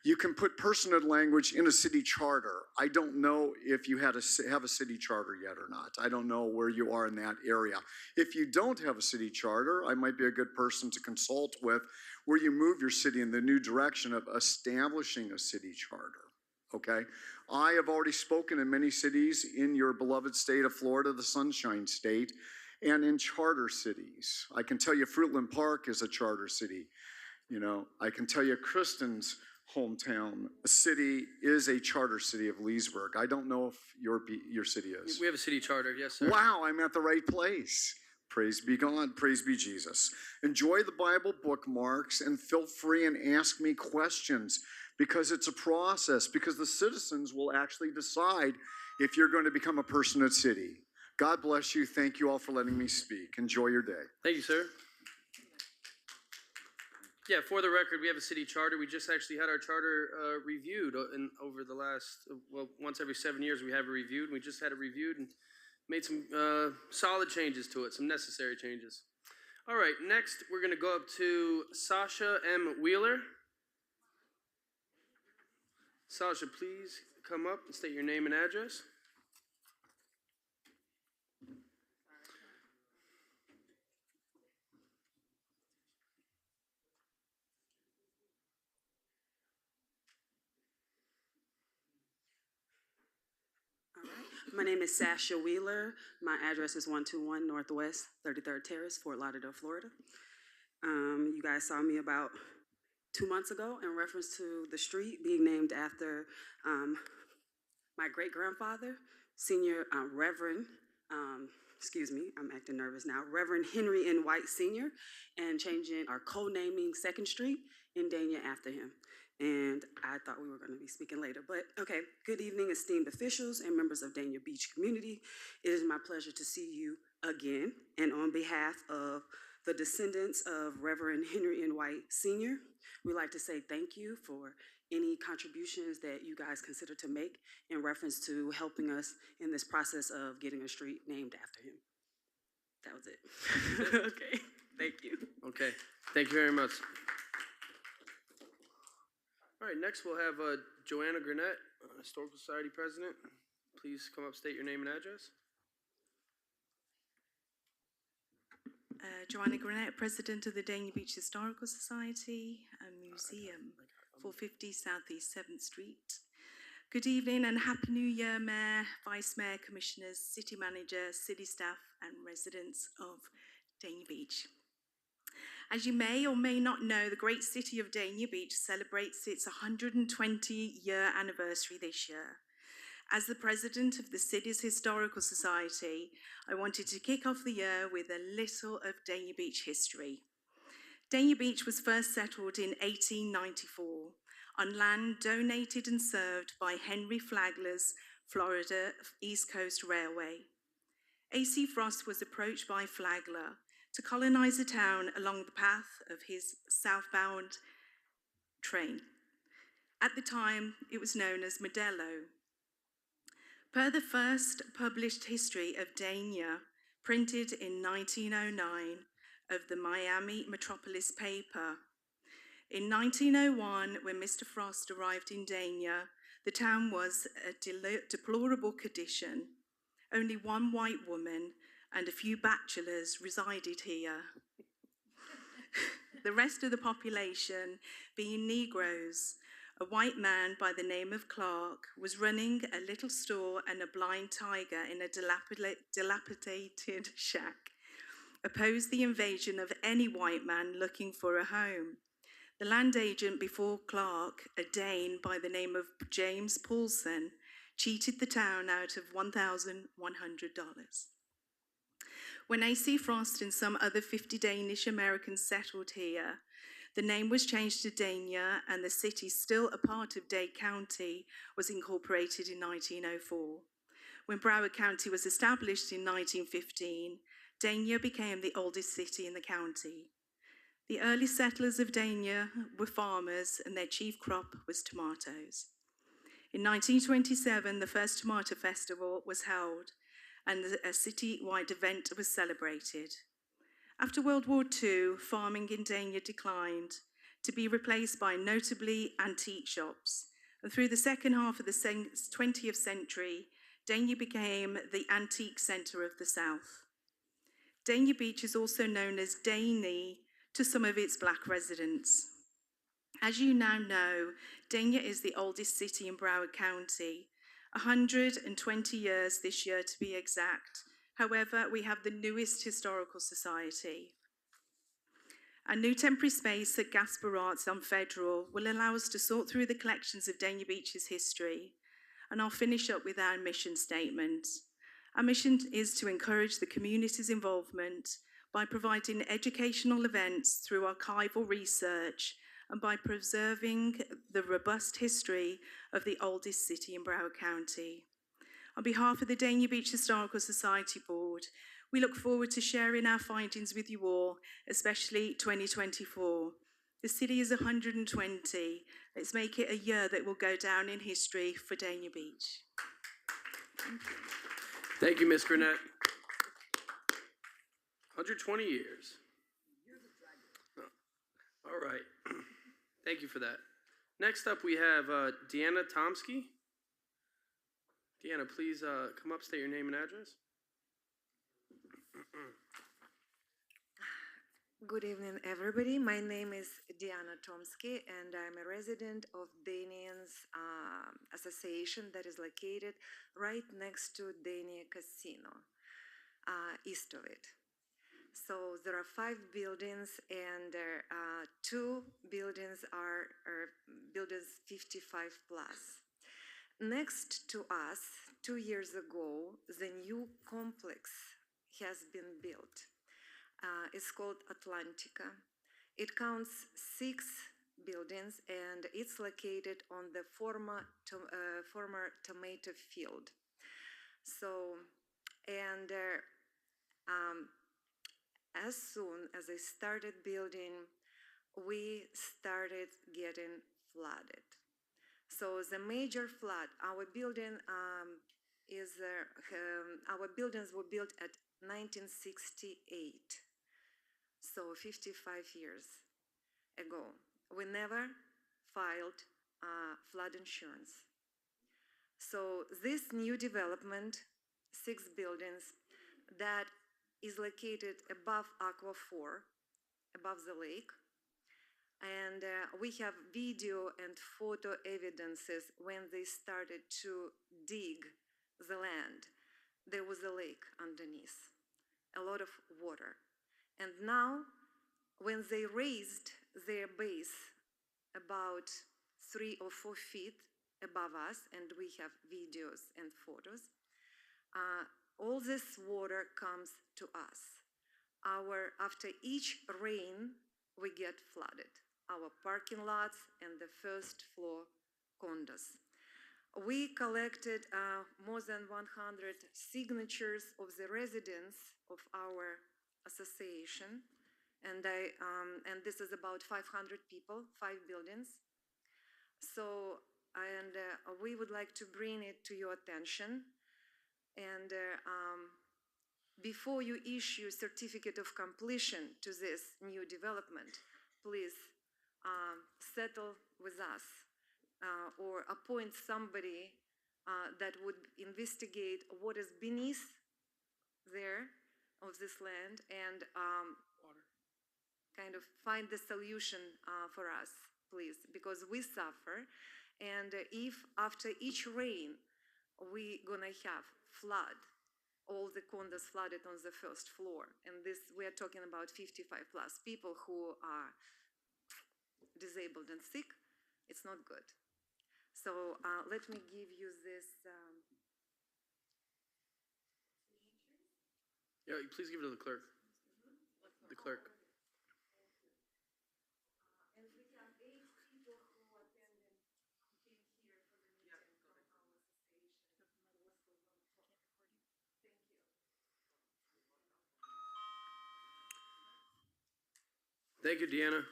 You can put personhood language in a city charter. I don't know if you have a city charter yet or not. I don't know where you are in that area. If you don't have a city charter, I might be a good person to consult with where you move your city in the new direction of establishing a city charter, okay? I have already spoken in many cities in your beloved state of Florida, the Sunshine State, and in charter cities. I can tell you Fruitland Park is a charter city. You know, I can tell you Kristen's hometown city is a charter city of Leesburg. I don't know if your city is. We have a city charter, yes, sir. Wow, I'm at the right place. Praise be God, praise be Jesus. Enjoy the Bible bookmarks and feel free and ask me questions because it's a process, because the citizens will actually decide if you're going to become a personhood city. God bless you. Thank you all for letting me speak. Enjoy your day. Thank you, sir. Yeah, for the record, we have a city charter. We just actually had our charter reviewed over the last, once every 7 years we have it reviewed. We just had it reviewed and made some solid changes to it, some necessary changes. All right, next we're going to go up to Sasha M. Wheeler. Sasha, please come up and state your name and address. My name is Sasha Wheeler. My address is 121 Northwest 33rd Terrace, Fort Lauderdale, Florida. You guys saw me about 2 months ago in reference to the street being named after my great-grandfather, Senior Reverend excuse me, I'm acting nervous now, Reverend Henry N. White Sr., and changing our co-naming Second Street in Dania after him. And I thought we were going to be speaking later, but okay. Good evening, esteemed officials and members of Dania Beach community. It is my pleasure to see you again, and on behalf of the descendants of Reverend Henry N. White Sr., we'd like to say thank you for any contributions that you guys consider to make in reference to helping us in this process of getting a street named after him. That was it. Okay, thank you. Okay, thank you very much. All right, next we'll have Joanna Granette, Historical Society President. Please come up, state your name and address. Joanna Granette, President of the Dania Beach Historical Society and Museum, 450 Southeast 7th Street. Good evening and Happy New Year, Mayor, Vice Mayor, Commissioners, City Manager, City staff and residents of Dania Beach. As you may or may not know, the great city of Dania Beach celebrates its 120-year anniversary this year. As the president of the city's Historical Society, I wanted to kick off the year with a little of Dania Beach history. Dania Beach was first settled in 1894 on land donated and served by Henry Flagler's Florida East Coast Railway. A.C. Frost was approached by Flagler to colonize a town along the path of his southbound train. At the time, it was known as Modelo. Per the first published history of Dania, printed in 1909 of the Miami Metropolis paper, in 1901, when Mr. Frost arrived in Dania, the town was a deplorable condition. Only one white woman and a few bachelors resided here. The rest of the population being Negroes. A white man by the name of Clark was running a little store and a blind tiger in a dilapidated shack, opposed the invasion of any white man looking for a home. The land agent before Clark, a Dane by the name of James Paulson, cheated the town out of $1,100. When A.C. Frost and some other 50 Danish Americans settled here, the name was changed to Dania, and the city, still a part of Dade County, was incorporated in 1904. When Broward County was established in 1915, Dania became the oldest city in the county. The early settlers of Dania were farmers, and their chief crop was tomatoes. In 1927, the first Tomato Festival was held, and a city-wide event was celebrated. After World War II, farming in Dania declined, to be replaced by notably antique shops. And through the second half of the 20th century, Dania became the antique centre of the South. Dania Beach is also known as Daney to some of its black residents. As you now know, Dania is the oldest city in Broward County, 120 years this year to be exact. However, we have the newest historical society. Our new temporary space at Gasper Arts on Federal will allow us to sort through the collections of Dania Beach's history, and I'll finish up with our mission statement. Our mission is to encourage the community's involvement by providing educational events through archival research and by preserving the robust history of the oldest city in Broward County. On behalf of the Dania Beach Historical Society Board, we look forward to sharing our findings with you all, especially 2024. The city is 120. Let's make it a year that will go down in history for Dania Beach. Thank you. Thank you, Ms. Granette. 120 years. Oh, all right. Thank you for that. Next up, we have Deanna Tomsky. Deanna, please come up, state your name and address. Good evening, everybody. My name is Deanna Tomsky, and I'm a resident of Danians Association that is located right next to Dania Casino, east of it. So there are 5 buildings, and 2 buildings are buildings 55 plus. Next to us, 2 years ago, the new complex has been built. It's called Atlantica. It counts 6 buildings and it's located on the former tomato field. So, and as soon as they started building, we started getting flooded. So the major flood, our building our buildings were built at 1968, so 55 years ago. We never filed flood insurance. So this new development, 6 buildings, that is located above Aqua 4, above the lake. And we have video and photo evidences when they started to dig the land. There was a lake underneath, a lot of water. And now, when they raised their base about 3 or 4 feet above us, and we have videos and photos, all this water comes to us. After each rain, we get flooded. Our parking lots and the first floor condos. We collected more than 100 signatures of the residents of our association, and this is about 500 people, 5 buildings. So, and we would like to bring it to your attention. And before you issue certificate of completion to this new development, please settle with us or appoint somebody that would investigate what is beneath there of this land and kind of find the solution for us, please, because we suffer. And if after each rain we gonna have flood, all the condos flooded on the first floor, and this we are talking about 55 plus people who are disabled and sick, it's not good. So let me give you this. Yeah, please give it to the clerk. The clerk. And we have 8 people who attended, who came here for the meeting from our association. Thank you. Thank you, Deanna.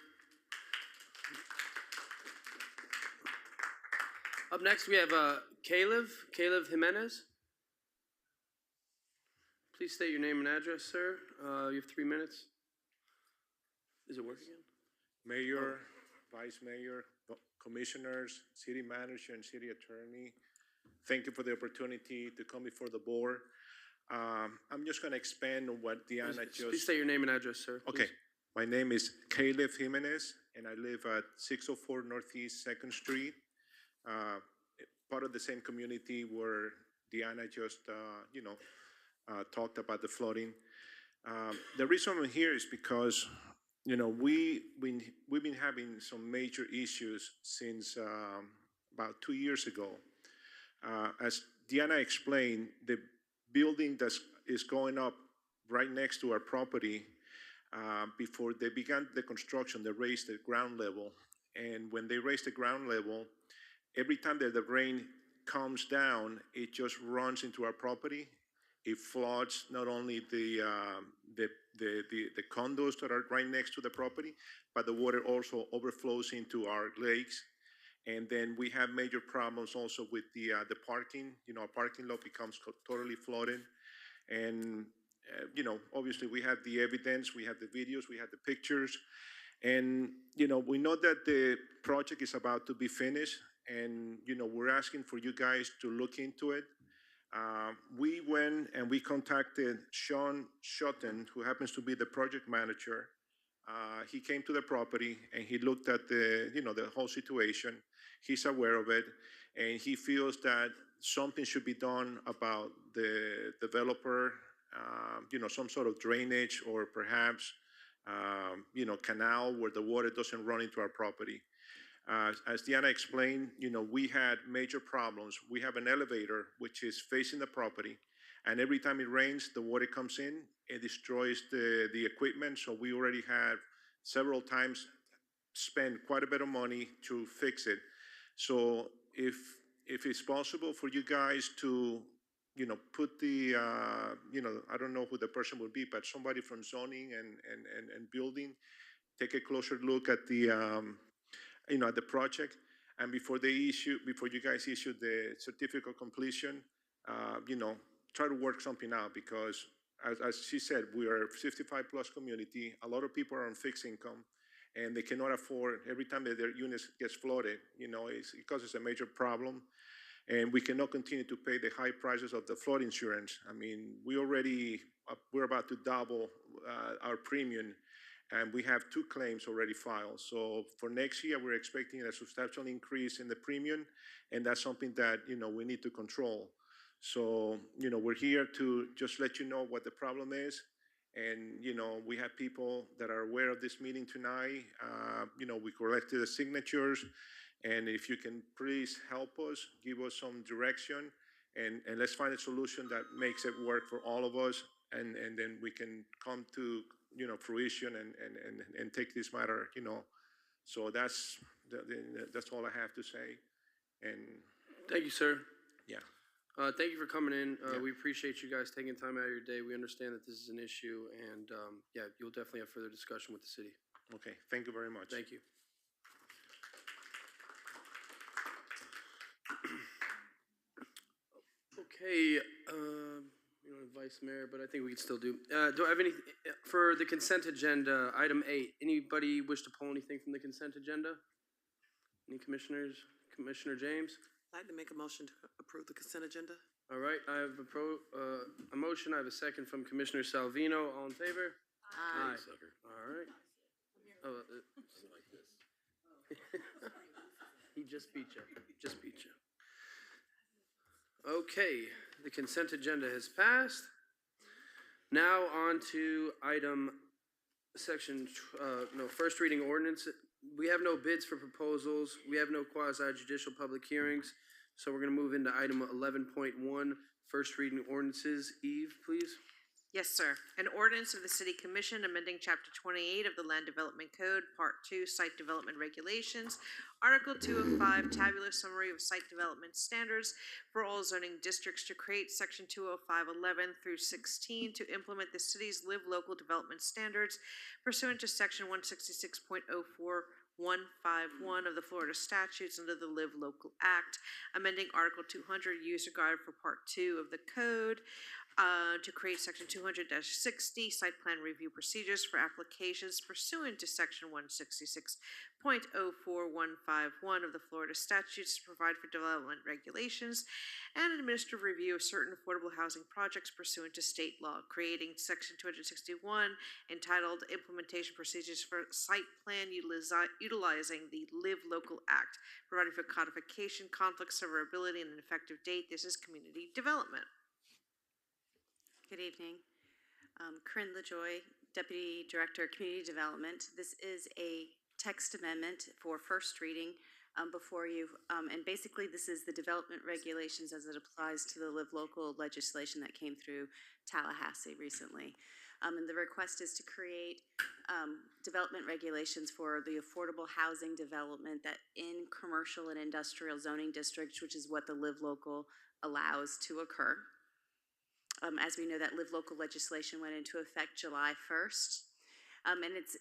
Up next, we have Caleb Jimenez. Please state your name and address, sir. You have 3 minutes. Is it working? Mayor, Vice Mayor, Commissioners, City Manager, and City Attorney, thank you for the opportunity to come before the board. I'm just going to expand on what Deanna just... Please state your name and address, sir. Okay. Please. My name is Caleb Jimenez, and I live at 604 Northeast 2nd Street, part of the same community where Deanna just, talked about the flooding. The reason I'm here is because, we've been having some major issues since about 2 years ago. As Deanna explained, the building that is going up right next to our property, before they began the construction, they raised the ground level. And when they raised the ground level, every time that the rain comes down, it just runs into our property. It floods not only the condos that are right next to the property, but the water also overflows into our lakes. And then we have major problems also with the parking. Our parking lot becomes totally flooded. And obviously we have the evidence, we have the videos, we have the pictures. And, we know that the project is about to be finished. And, we're asking for you guys to look into it. We went and we contacted Sean Schotten, who happens to be the project manager. He came to the property and he looked at the whole situation. He's aware of it, and he feels that something should be done about the developer, some sort of drainage or perhaps, canal where the water doesn't run into our property. As Deanna explained, we had major problems. We have an elevator which is facing the property, And every time it rains, the water comes in, it destroys the equipment. So we already have several times spent quite a bit of money to fix it. So if it's possible for you guys to, put the, I don't know who the person would be, but somebody from zoning and building, take a closer look at the, at the project. And before you guys issue the certificate of completion, try to work something out, because as she said, we are a 55+ community. A lot of people are on fixed income, and they cannot afford, every time that their unit gets flooded, it causes a major problem. And we cannot continue to pay the high prices of the flood insurance. I mean, we're about to double our premium, and we have 2 claims already filed. So for next year, we're expecting a substantial increase in the premium, and that's something that, we need to control. So, we're here to just let you know what the problem is. And, we have people that are aware of this meeting tonight. We collected the signatures. And if you can please help us, give us some direction, and let's find a solution that makes it work for all of us. And then we can come to, fruition and take this matter, So that's all I have to say. And Thank you, sir. yeah. Thank you for coming in. Yeah. We appreciate you guys taking time out of your day. We understand that this is an issue, and yeah, you'll definitely have further discussion with the city. Okay, thank you very much. Thank you. Okay, Vice Mayor, but I think we can still do. Do I have any for the consent agenda? Item 8. Anybody wish to pull anything from the consent agenda? Any commissioners? Commissioner James. I'd like to make a motion to approve the consent agenda. All right, I have a motion. I have a second from Commissioner Salvino. All in favor? Aye. All right. Oh, like this. He just beat you. Just beat you. Okay, the consent agenda has passed. Now on to item first reading ordinance. We have no bids for proposals. We have no quasi-judicial public hearings. So we're going to move into item 11.1, first reading ordinances. Eve, please. Yes, sir. An ordinance of the City Commission amending Chapter 28 of the Land Development Code, Part 2, Site Development Regulations, Article 205, Tabular Summary of Site Development Standards for all zoning districts to create Section 205.11 through 16 to implement the city's Live Local Development Standards pursuant to Section 166.04151 of the Florida statutes under the Live Local Act, amending Article 200, User Guide for Part 2 of the Code, to create Section 200-60, Site Plan Review Procedures for applications pursuant to Section 166.04151 of the Florida statutes to provide for development regulations and administrative review of certain affordable housing projects pursuant to state law, creating Section 261 entitled Implementation Procedures for Site Plan utilizing the Live Local Act, providing for codification, conflict severability, and an effective date. This is community development. Good evening. Corinne LaJoy, Deputy Director of Community Development. This is a text amendment for first reading before you. And basically, this is the development regulations as it applies to the Live Local legislation that came through Tallahassee recently. And the request is to create development regulations for the affordable housing development that in commercial and industrial zoning districts, which is what the Live Local allows to occur. As we know, that Live Local legislation went into effect July 1st. And it's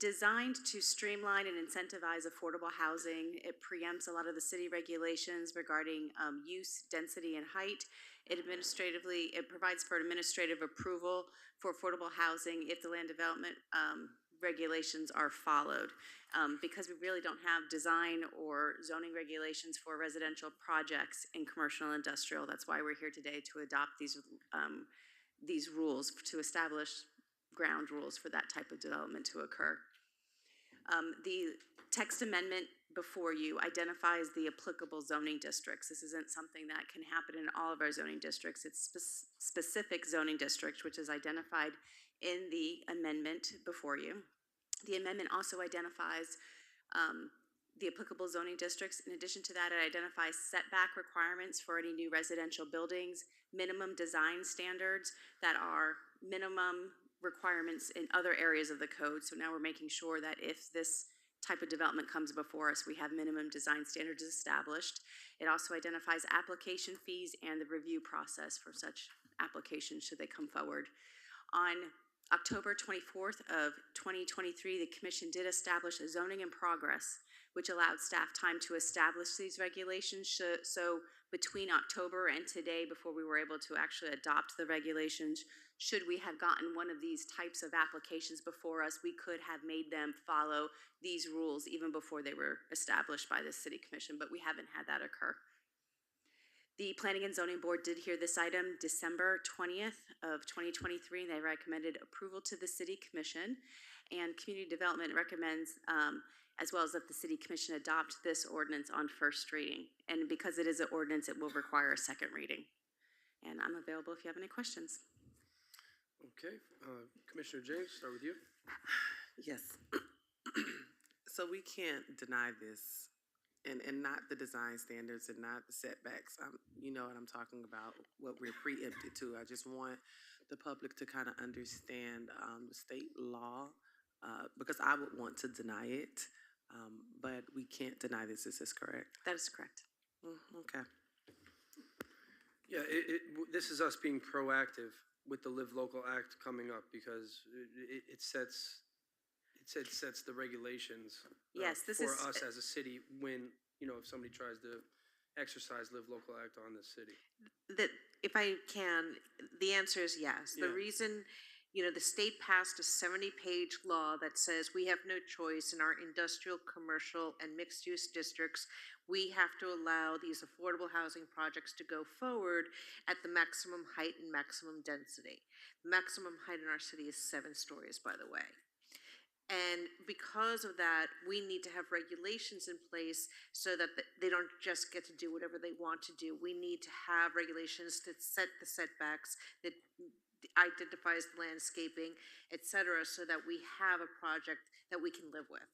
designed to streamline and incentivize affordable housing. It preempts a lot of the city regulations regarding use, density, and height. It provides for administrative approval for affordable housing if the land development regulations are followed. Because we really don't have design or zoning regulations for residential projects in commercial and industrial. That's why we're here today, to adopt these rules, to establish ground rules for that type of development to occur. The text amendment before you identifies the applicable zoning districts. This isn't something that can happen in all of our zoning districts. It's specific zoning districts, which is identified in the amendment before you. The amendment also identifies the applicable zoning districts. In addition to that, it identifies setback requirements for any new residential buildings, minimum design standards that are minimum requirements in other areas of the code. So now we're making sure that if this type of development comes before us, we have minimum design standards established. It also identifies application fees and the review process for such applications should they come forward. On October 24th of 2023, the commission did establish a zoning in progress, which allowed staff time to establish these regulations. So between October and today, before we were able to actually adopt the regulations, should we have gotten one of these types of applications before us, we could have made them follow these rules even before they were established by the city commission, but we haven't had that occur. The Planning and Zoning Board did hear this item December 20th of 2023. They recommended approval to the City Commission, and Community Development recommends, as well as that the City Commission adopt this ordinance on first reading. And because it is an ordinance, it will require a second reading. And I'm available if you have any questions. Okay, Commissioner James, start with you. Yes. So we can't deny this, and not the design standards and not the setbacks. You know what I'm talking about, what we're preempted to. I just want the public to kind of understand the state law, because I would want to deny it, but we can't deny this. Is this correct? That is correct. Okay. Yeah, this is us being proactive with the Live Local Act coming up because it sets the regulations Yes, this for is us as a city when, if somebody tries to exercise Live Local Act on the city. That, if I can, the answer is yes. The Yeah. reason, the state passed a 70-page law that says we have no choice in our industrial, commercial, and mixed-use districts. We have to allow these affordable housing projects to go forward at the maximum height and maximum density. The maximum height in our city is 7 stories, by the way. And because of that, we need to have regulations in place so that they don't just get to do whatever they want to do. We need to have regulations that set the setbacks, that identifies the landscaping, et cetera, so that we have a project that we can live with.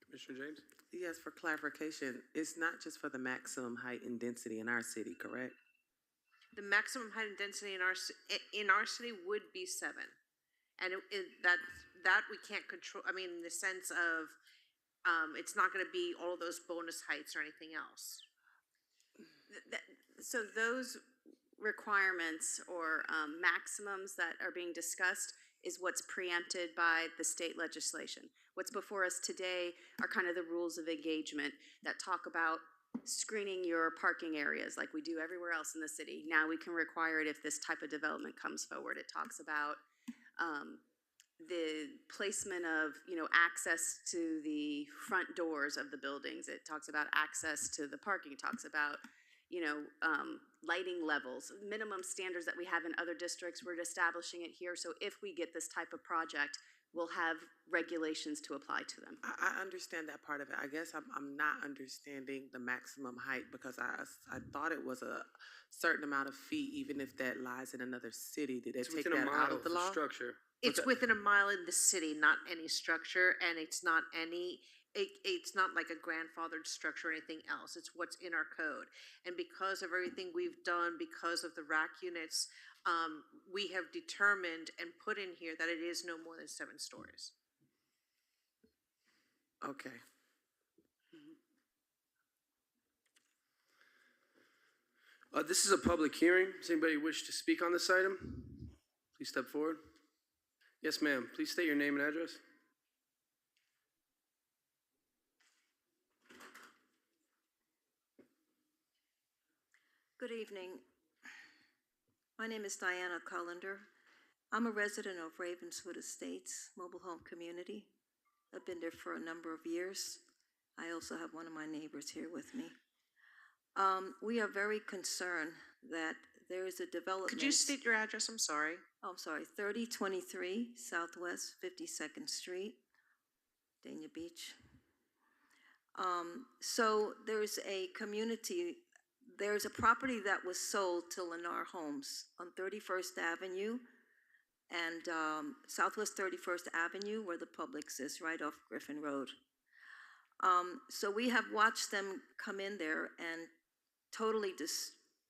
Commissioner James? Yes, for clarification, it's not just for the maximum height and density in our city, correct? The maximum height and density in our city would be 7. And that we can't control, in the sense of, it's not gonna be all of those bonus heights or anything else. So those requirements or maximums that are being discussed is what's preempted by the state legislation. What's before us today are kind of the rules of engagement that talk about screening your parking areas like we do everywhere else in the city. Now we can require it if this type of development comes forward. It talks about the placement of, access to the front doors of the buildings. It talks about access to the parking. It talks about, lighting levels, minimum standards that we have in other districts. We're establishing it here. So if we get this type of project, we'll have regulations to apply to them. I understand that part of it. I guess I'm not understanding the maximum height because I thought it was a certain amount of feet, even if that lies in another city. Did they take that out of the law? Structure. It's within a mile in the city, not any structure, and it's not like a grandfathered structure or anything else. It's what's in our code. And because of everything we've done, because of the rack units, we have determined and put in here that it is no more than 7 stories. Okay. This is a public hearing. Does anybody wish to speak on this item? Please step forward. Yes, ma'am. Please state your name and address. Good evening. My name is Diana Cullender. I'm a resident of Ravenswood Estates Mobile Home Community. I've been there for a number of years. I also have one of my neighbors here with me. We are very concerned that there is a development. Could you state your address? I'm sorry. Oh, I'm sorry, 3023 Southwest 52nd Street, Dania Beach. So there's a property that was sold to Lennar Homes on 31st Avenue and Southwest 31st Avenue, where the Publix is, right off Griffin Road. So we have watched them come in there and totally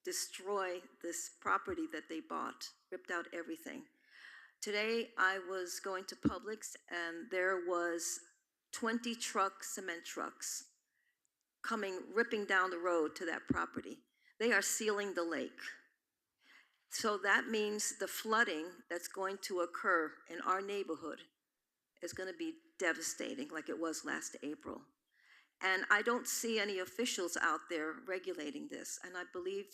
destroy this property that they bought, ripped out everything. Today, I was going to Publix and there was 20 cement trucks ripping down the road to that property. They are sealing the lake. So that means the flooding that's going to occur in our neighborhood is going to be devastating like it was last April. And I don't see any officials out there regulating this. And I believe,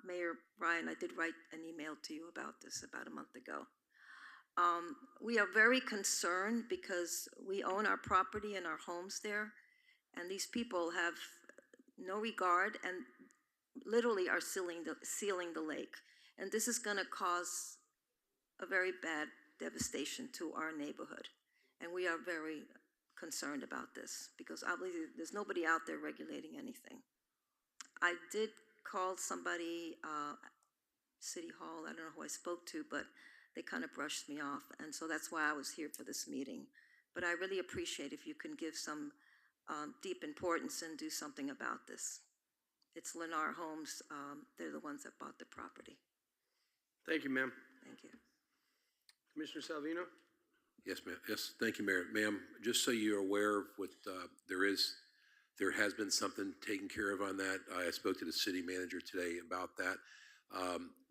Mayor Ryan, I did write an email to you about this about a month ago. We are very concerned because we own our property and our homes there. And these people have no regard and literally are sealing the lake. And this is going to cause a very bad devastation to our neighborhood. And we are very concerned about this because obviously there's nobody out there regulating anything. I did call somebody, City Hall, I don't know who I spoke to, but they kind of brushed me off. And so that's why I was here for this meeting. But I really appreciate if you can give some deep importance and do something about this. It's Lennar Homes, they're the ones that bought the property. Thank you, ma'am. Thank you. Commissioner Salvino? Yes, ma'am. Yes, thank you, Mayor. Ma'am, just so you're aware of what there has been something taken care of on that. I spoke to the city manager today about that.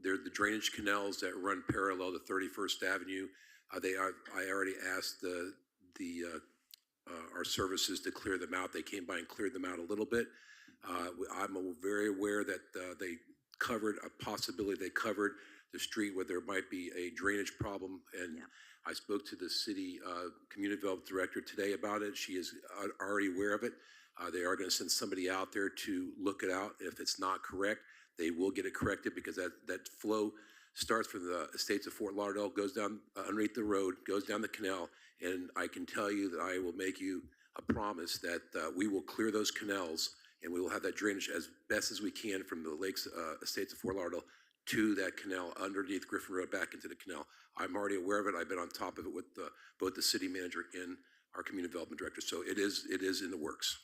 They're the drainage canals that run parallel to 31st Avenue. I already asked our services to clear them out. They came by and cleared them out a little bit. I'm very aware that they covered a possibility. They covered the street where there might be a drainage problem, and I spoke to the city community development director today about it. She is already aware of it. They are going to send somebody out there to look it out. If it's not correct, they will get it corrected because that flow starts from the estates of Fort Lauderdale, goes down underneath the road, goes down the canal, and I can tell you that I will make you a promise that we will clear those canals and we will have that drainage as best as we can from the lakes, estates of Fort Lauderdale to that canal underneath Griffin Road back into the canal. I'm already aware of it. I've been on top of it with both the city manager and our community development director. So it is in the works.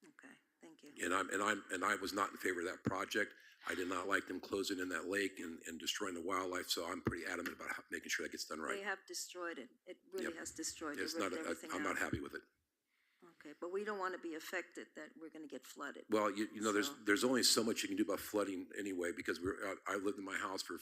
Okay, thank you. And I was not in favor of that project. I did not like them closing in that lake and destroying the wildlife. So I'm pretty adamant about making sure that gets done right. They have destroyed it. It really has destroyed it. It's not. I'm not happy with it. Okay, but we don't want to be affected that we're going to get flooded. Well, you know, there's only so much you can do about flooding anyway, because I lived in my house for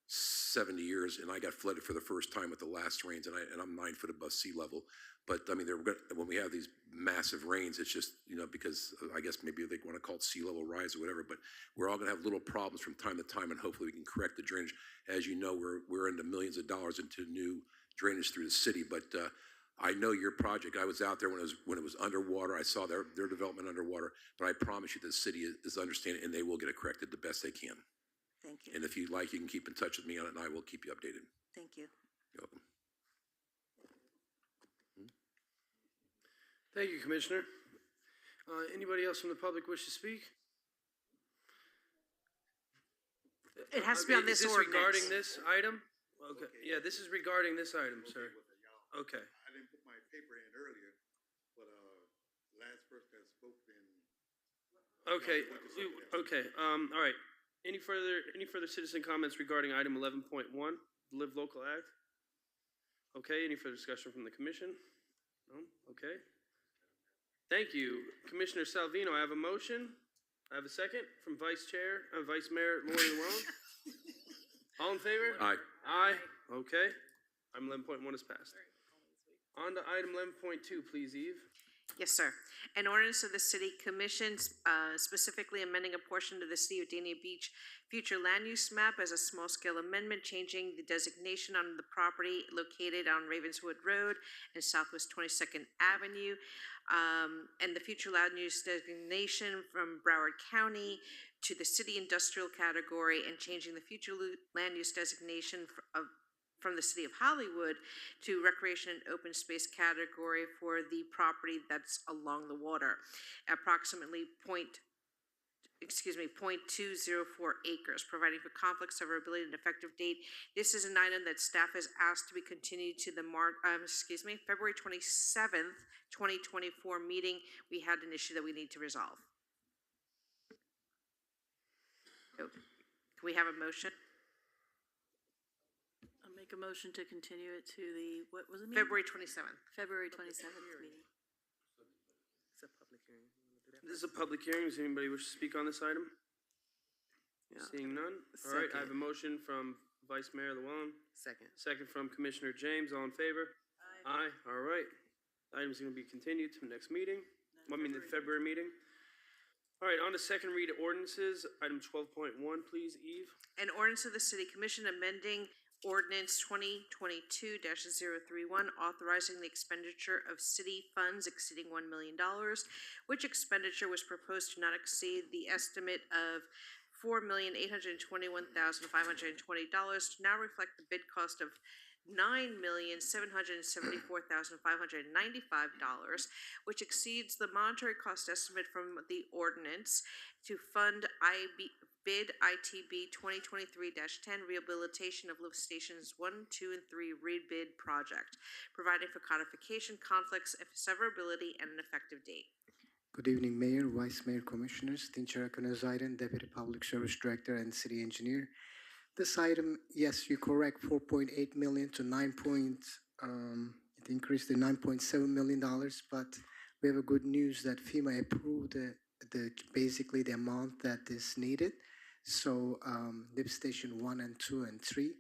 70 years and I got flooded for the first time with the last rains, and I'm 9 foot above sea level. But I mean, when we have these massive rains, it's just, you know, because I guess maybe they want to call it sea level rise or whatever, but we're all going to have little problems from time to time, and hopefully we can correct the drainage. As you know, we're into millions of dollars into new drainage through the city, but I know your project. I was out there when it was underwater. I saw their development underwater, but I promise you the city is understanding, and they will get it corrected the best they can. Thank you. And if you'd like, you can keep in touch with me on it, and I will keep you updated. Thank you. You're welcome. Thank you, Commissioner. Anybody else from the public wish to speak? It has to be on this Is this ordinance. regarding this item? Okay, yeah, this is regarding this item, sir. Okay. I didn't put my paper in earlier, but last person that spoke then. Okay, okay, all right. Any further citizen comments regarding item 11.1, Live Local Act? Okay, any further discussion from the commission? No, okay. Thank you. Commissioner Salvino, I have a motion. I have a second from Vice Mayor Lori Lerone. All in favor? Aye. Aye, okay. Item 11.1 is passed. On to item 11.2, please, Eve. Yes, sir. An ordinance of the City Commission specifically amending a portion of the City of Dania Beach future land use map as a small-scale amendment, changing the designation on the property located on Ravenswood Road and Southwest 22nd Avenue, and the future land use designation from Broward County to the city industrial category, and changing the future land use designation from the City of Hollywood to recreation and open space category for the property that's along the water. Approximately .204 acres, providing for conflict, severability, and effective date. This is an item that staff has asked to be continued to the February 27th, 2024 meeting. We had an issue that we need to resolve. So, can we have a motion? I'll make a motion to continue it to the, what was it? Meeting? February 27th. February 27th meeting. It's a public hearing. You wanna do that? This is a public hearing. Does anybody wish to speak on this item? Yeah. Seeing none? All right, I have a Second. motion from Vice Mayor Llewellyn, Second. second from Commissioner James. All in favor? Aye. All right. Item's going to be continued to the next meeting. The February meeting. All right, on to second read ordinances. Item 12.1, please, Eve. An ordinance of the City Commission amending ordinance 2022-031, authorizing the expenditure of city funds exceeding $1 million, which expenditure was proposed to not exceed the estimate of $4,821,520 to now reflect the bid cost of $9,774,595, which exceeds the monetary cost estimate from the ordinance to fund bid ITB 2023-10 rehabilitation of lift stations 1, 2, and 3 rebid project, providing for codification, conflicts, severability, and an effective date. Good evening, Mayor, Vice Mayor, Commissioners, Tinchara Kanazaidan, Deputy Public Service Director, and City Engineer. This item, yes, you're correct, 4.8 million to it increased to $9.7 million, but we have a good news that FEMA approved basically the amount that is needed. So lift station 1 and 2 and 3,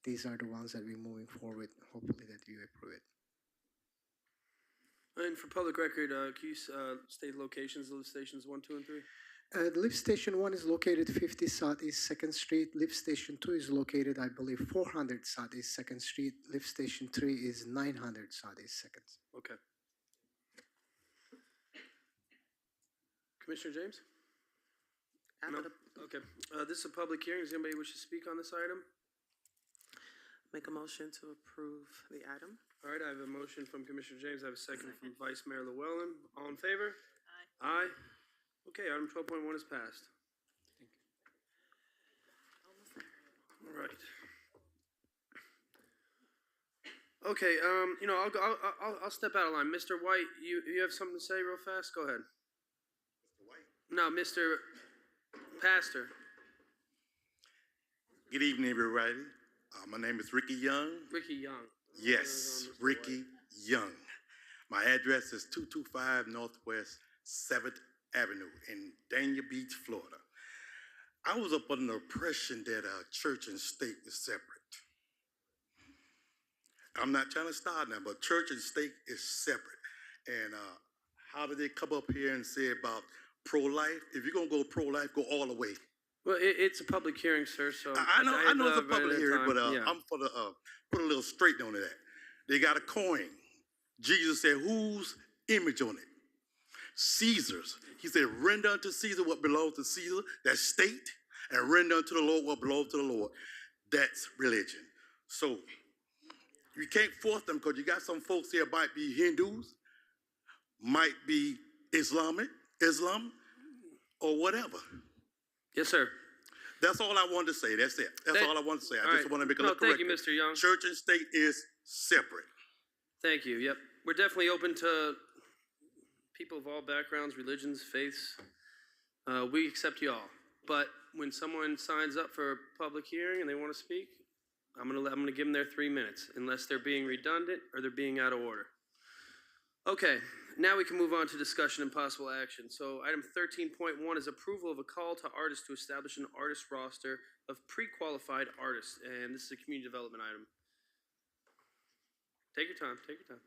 these are the ones that we're moving forward. Hopefully that you approve it. And for public record, can you state locations of lift stations 1, 2, and 3? Lift station 1 is located 50 Southeast 2nd Street. Lift station 2 is located, I believe, 400 Southeast 2nd Street. Lift station 3 is 900 Southeast 2nd. Okay. Commissioner James? No? Okay. This is a public hearing. Does anybody wish to speak on this item? Make a motion to approve the item. All right, I have a motion from Commissioner James. I have a second from Vice Mayor Llewellyn. All in favor? Aye. Aye. Okay, item 12.1 is passed. All right. Okay, I'll step out of line. Mr. White, you have something to say real fast? Go ahead. Mr. White? No, Mr. Pastor. Good evening, everybody. My name is Ricky Young. Ricky Young. Yes, Ricky Young. My address is 225 Northwest 7th Avenue in Dania Beach, Florida. I was up under the impression that church and state is separate. I'm not trying to start now, but church and state is separate. And how did they come up here and say about pro-life? If you're going to go pro-life, go all the way. Well, it's a public hearing, sir, so... I know it's a public hearing, but I'm for the, put a little straight on that. They got a coin. Jesus said, whose image on it? Caesar's. He said, render unto Caesar what belongs to Caesar, that's state, and render unto the Lord what belongs to the Lord. That's religion. So, you can't force them because you got some folks here might be Hindus, might be Islam, or whatever. Yes, sir. That's all I wanted to say. That's it. That's all I wanted to say. I just want to make a little thank correction. you, Mr. Young. Church and state is separate. Thank you. Yep. We're definitely open to people of all backgrounds, religions, faiths. We accept you all. But when someone signs up for a public hearing and they want to speak, I'm gonna give them their 3 minutes, unless they're being redundant or they're being out of order. Okay, now we can move on to discussion and possible action. So item 13.1 is approval of a call to artists to establish an artist roster of pre-qualified artists. And this is a community development item. Take your time, take your time.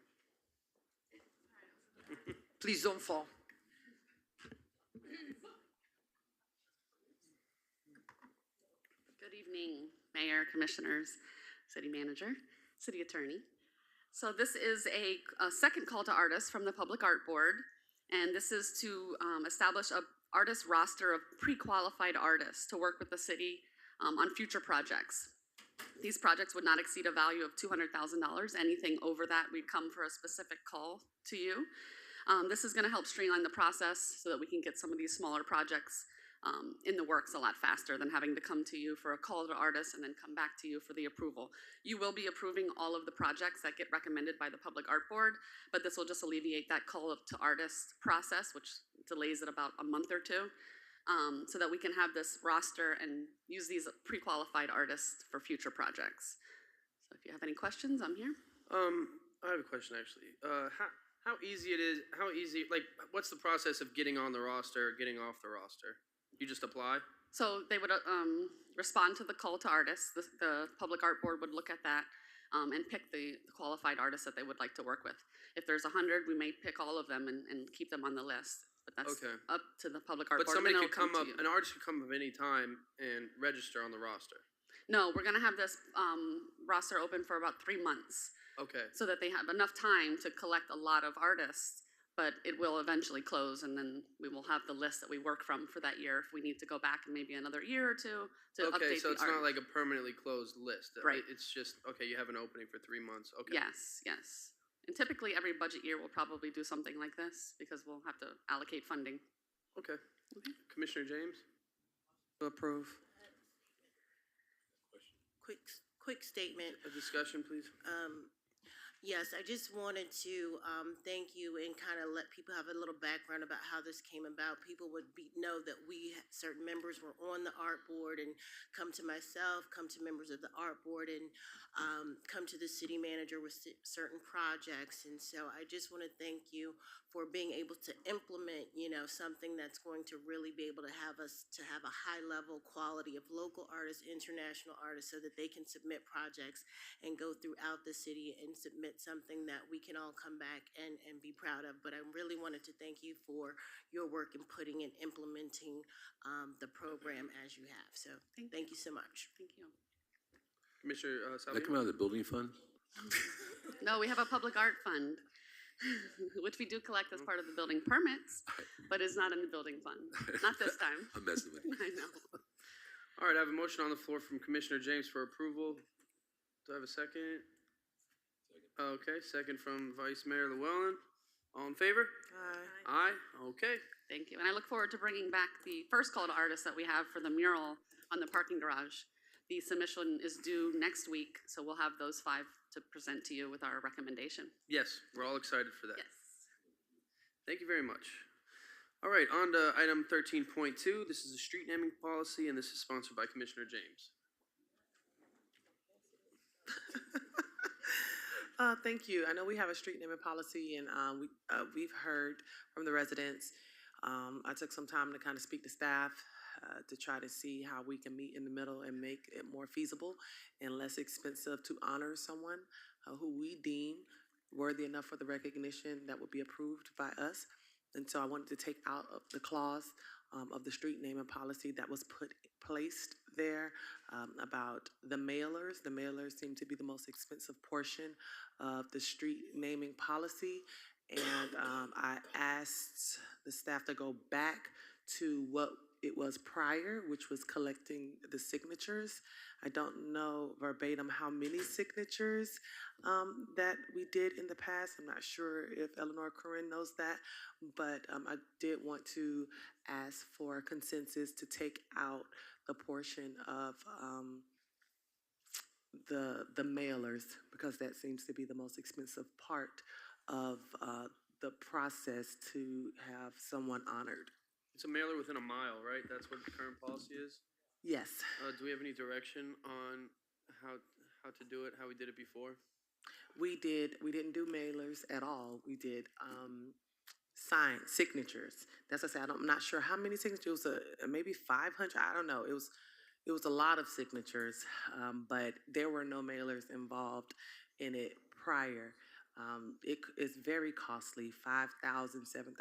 Please don't fall. Good evening, Mayor, Commissioners, City Manager, City Attorney. So this is a second call to artists from the Public Art Board, and this is to establish an artist roster of pre-qualified artists to work with the city on future projects. These projects would not exceed a value of $200,000. Anything over that, we'd come for a specific call to you. This is going to help streamline the process so that we can get some of these smaller projects in the works a lot faster than having to come to you for a call to artists and then come back to you for the approval. You will be approving all of the projects that get recommended by the Public Art Board, but this will just alleviate that call to artists process, which delays it about a month or two, so that we can have this roster and use these pre-qualified artists for future projects. So if you have any questions, I'm here. I have a question actually. How easy it is? How easy? Like, what's the process of getting on the roster, getting off the roster? You just apply? So they would respond to the call to artists. The Public Art Board would look at that and pick the qualified artists that they would like to work with. If there's 100, we may pick all of them and keep them on the list. But that's Okay. up to the Public Art But Board. somebody and could they'll come up, to you. an artist could come up any time and register on the roster. No, we're gonna have this roster open for about 3 months Okay. so that they have enough time to collect a lot of artists, but it will eventually close and then we will have the list that we work from for that year if we need to go back in maybe another year or two to Okay, update so the it's art. not like a permanently closed list. Right. It's just, okay, you have an opening for 3 months. Okay. Yes, yes. And typically every budget year we'll probably do something like this because we'll have to allocate funding. Okay. Commissioner James? Approve. Quick statement. A discussion, please. Yes, I just wanted to thank you and kind of let people have a little background about how this came about. People would know that certain members were on the art board and come to myself, come to members of the art board, and come to the city manager with certain projects. And so I just want to thank you for being able to implement, something that's going to really be able to have us to have a high level quality of local artists, international artists, so that they can submit projects and go throughout the city and submit something that we can all come back and be proud of. But I really wanted to thank you for your work in putting and implementing the program as you have. So thank you so much. Thank you. Commissioner That Salvino? come out of the building fund? No, we have a public art fund, which we do collect as part of the building permits, but is not in the building fund. Not this time. I'm messing with you. I know. All right, I have a motion on the floor from Commissioner James for approval. Do I have a second? Okay, second from Vice Mayor Llewellyn. All in favor? Aye. Okay. Thank you. And I look forward to bringing back the first call to artists that we have for the mural on the parking garage. The submission is due next week, so we'll have those 5 to present to you with our recommendation. Yes, we're all excited for that. Yes. Thank you very much. All right, on to item 13.2. This is a street naming policy, and this is sponsored by Commissioner James. Thank you. I know we have a street naming policy, and we've heard from the residents. I took some time to kind of speak to staff to try to see how we can meet in the middle and make it more feasible and less expensive to honor someone who we deem worthy enough for the recognition that would be approved by us. And so I wanted to take out of the clause of the street naming policy that was placed there about the mailers. The mailers seem to be the most expensive portion of the street naming policy. And I asked the staff to go back to what it was prior, which was collecting the signatures. I don't know verbatim how many signatures that we did in the past. I'm not sure if Eleanor Corinne knows that, but I did want to ask for consensus to take out the portion of the mailers, because that seems to be the most expensive part of the process to have someone honored. It's a mailer within a mile, right? That's what the current policy is? Yes. Do we have any direction on how to do it, how we did it before? We didn't do mailers at all. We did signatures. That's what I said. I'm not sure how many signatures. It was maybe 500. I don't know. It was a lot of signatures, but there were no mailers involved in it prior. It is very costly, $5,000, $7,000.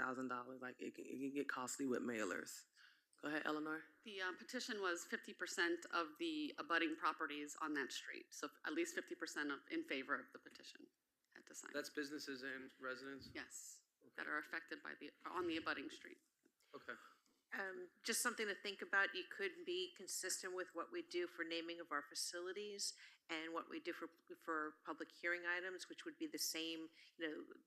Like it can get costly with mailers. Go ahead, Eleanor. The petition was 50% of the abutting properties on that street. So at least 50% in favor of the petition had to sign. That's businesses and residents? Yes, that are affected by on the abutting street. Okay. Just something to think about. You could be consistent with what we do for naming of our facilities and what we do for public hearing items, which would be the same,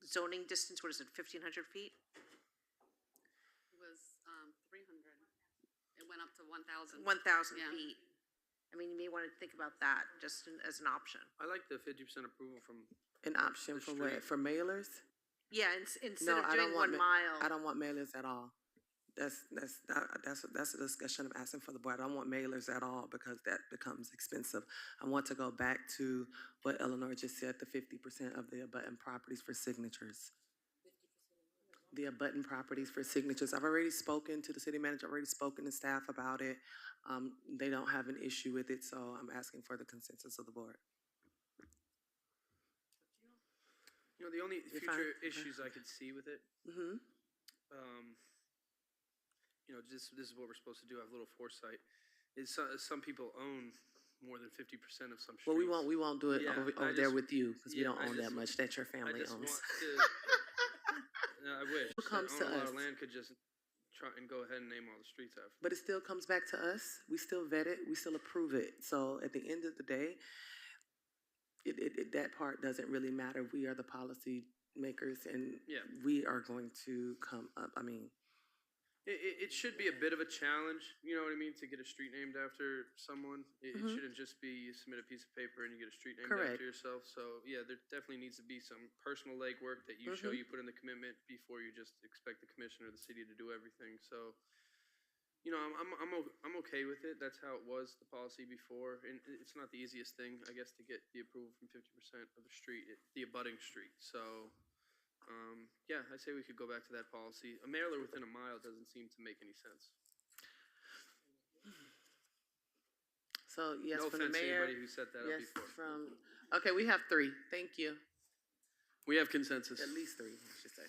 zoning distance. What is it, 1,500 feet? It was 300. It went up to 1,000. 1,000 Yeah. feet. I mean, you may want to think about that just as an option. I like the 50% approval from. An option The for street. what? For mailers? Yeah, instead No, of I doing don't want 1 ma- mile. I don't want mailers at all. That's a discussion I'm asking for the board. I don't want mailers at all because that becomes expensive. I want to go back to what Eleanor just said, the 50% of the abutting properties for signatures. The abutting properties for signatures. I've already spoken to the city manager, already spoken to staff about it. They don't have an issue with it, so I'm asking for the consensus of the board. You know, the only You're fine? future Okay. issues I could see with it, Mm-hmm. you know, this is what we're supposed to do, have a little foresight, is some people own more than 50% of some streets. Well, we won't do it Yeah, over I there just- with you because we yeah, don't I own that just- much that your I family just owns. want to, no, I wish. Who comes that to own a lot us? of land could just try and go ahead and name all the streets after. But it still comes back to us. We still vet it. We still approve it. So at the end of the day, that part doesn't really matter. We are the policy makers, and Yeah. we are going to come up. I mean, It should be a bit of a challenge, you know what I mean, to get a street named after someone. It Mhm. shouldn't just be you submit a piece of paper and you get a street named Correct. after yourself. So yeah, there definitely needs to be some personal legwork that you show Mhm. you put in the commitment before you just expect the commissioner or the city to do everything. So, you know, I'm okay with it. That's how it was, the policy before, and it's not the easiest thing, I guess, to get the approval from 50% of the street, the abutting street. So. Yeah, I say we could go back to that policy. A mailer within a mile doesn't seem to make any sense. so yes, No from the offense to mayor. anybody who set that up Yes, before. from. Okay, we have 3. Thank you. We have consensus. At least 3, I should say.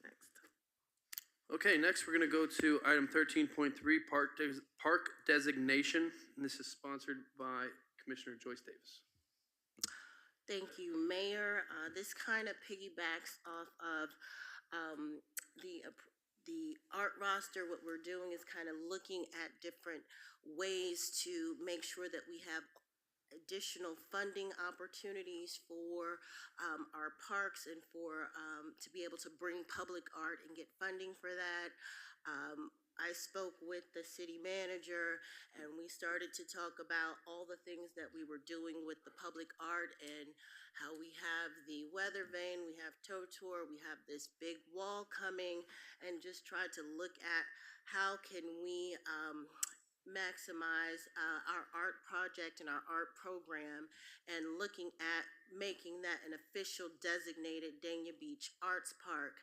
Next. Okay, next we're gonna go to item 13.3, park designation, and this is sponsored by Commissioner Joyce Davis. Thank you, Mayor. This kind of piggybacks off of the art roster. What we're doing is kind of looking at different ways to make sure that we have additional funding opportunities for our parks and for to be able to bring public art and get funding for that. I spoke with the city manager and we started to talk about all the things that we were doing with the public art and how we have the weather vane, we have Tow Tour, we have this big wall coming, and just try to look at how can we maximize our art project and our art program, and looking at making that an official designated Dania Beach Arts Park,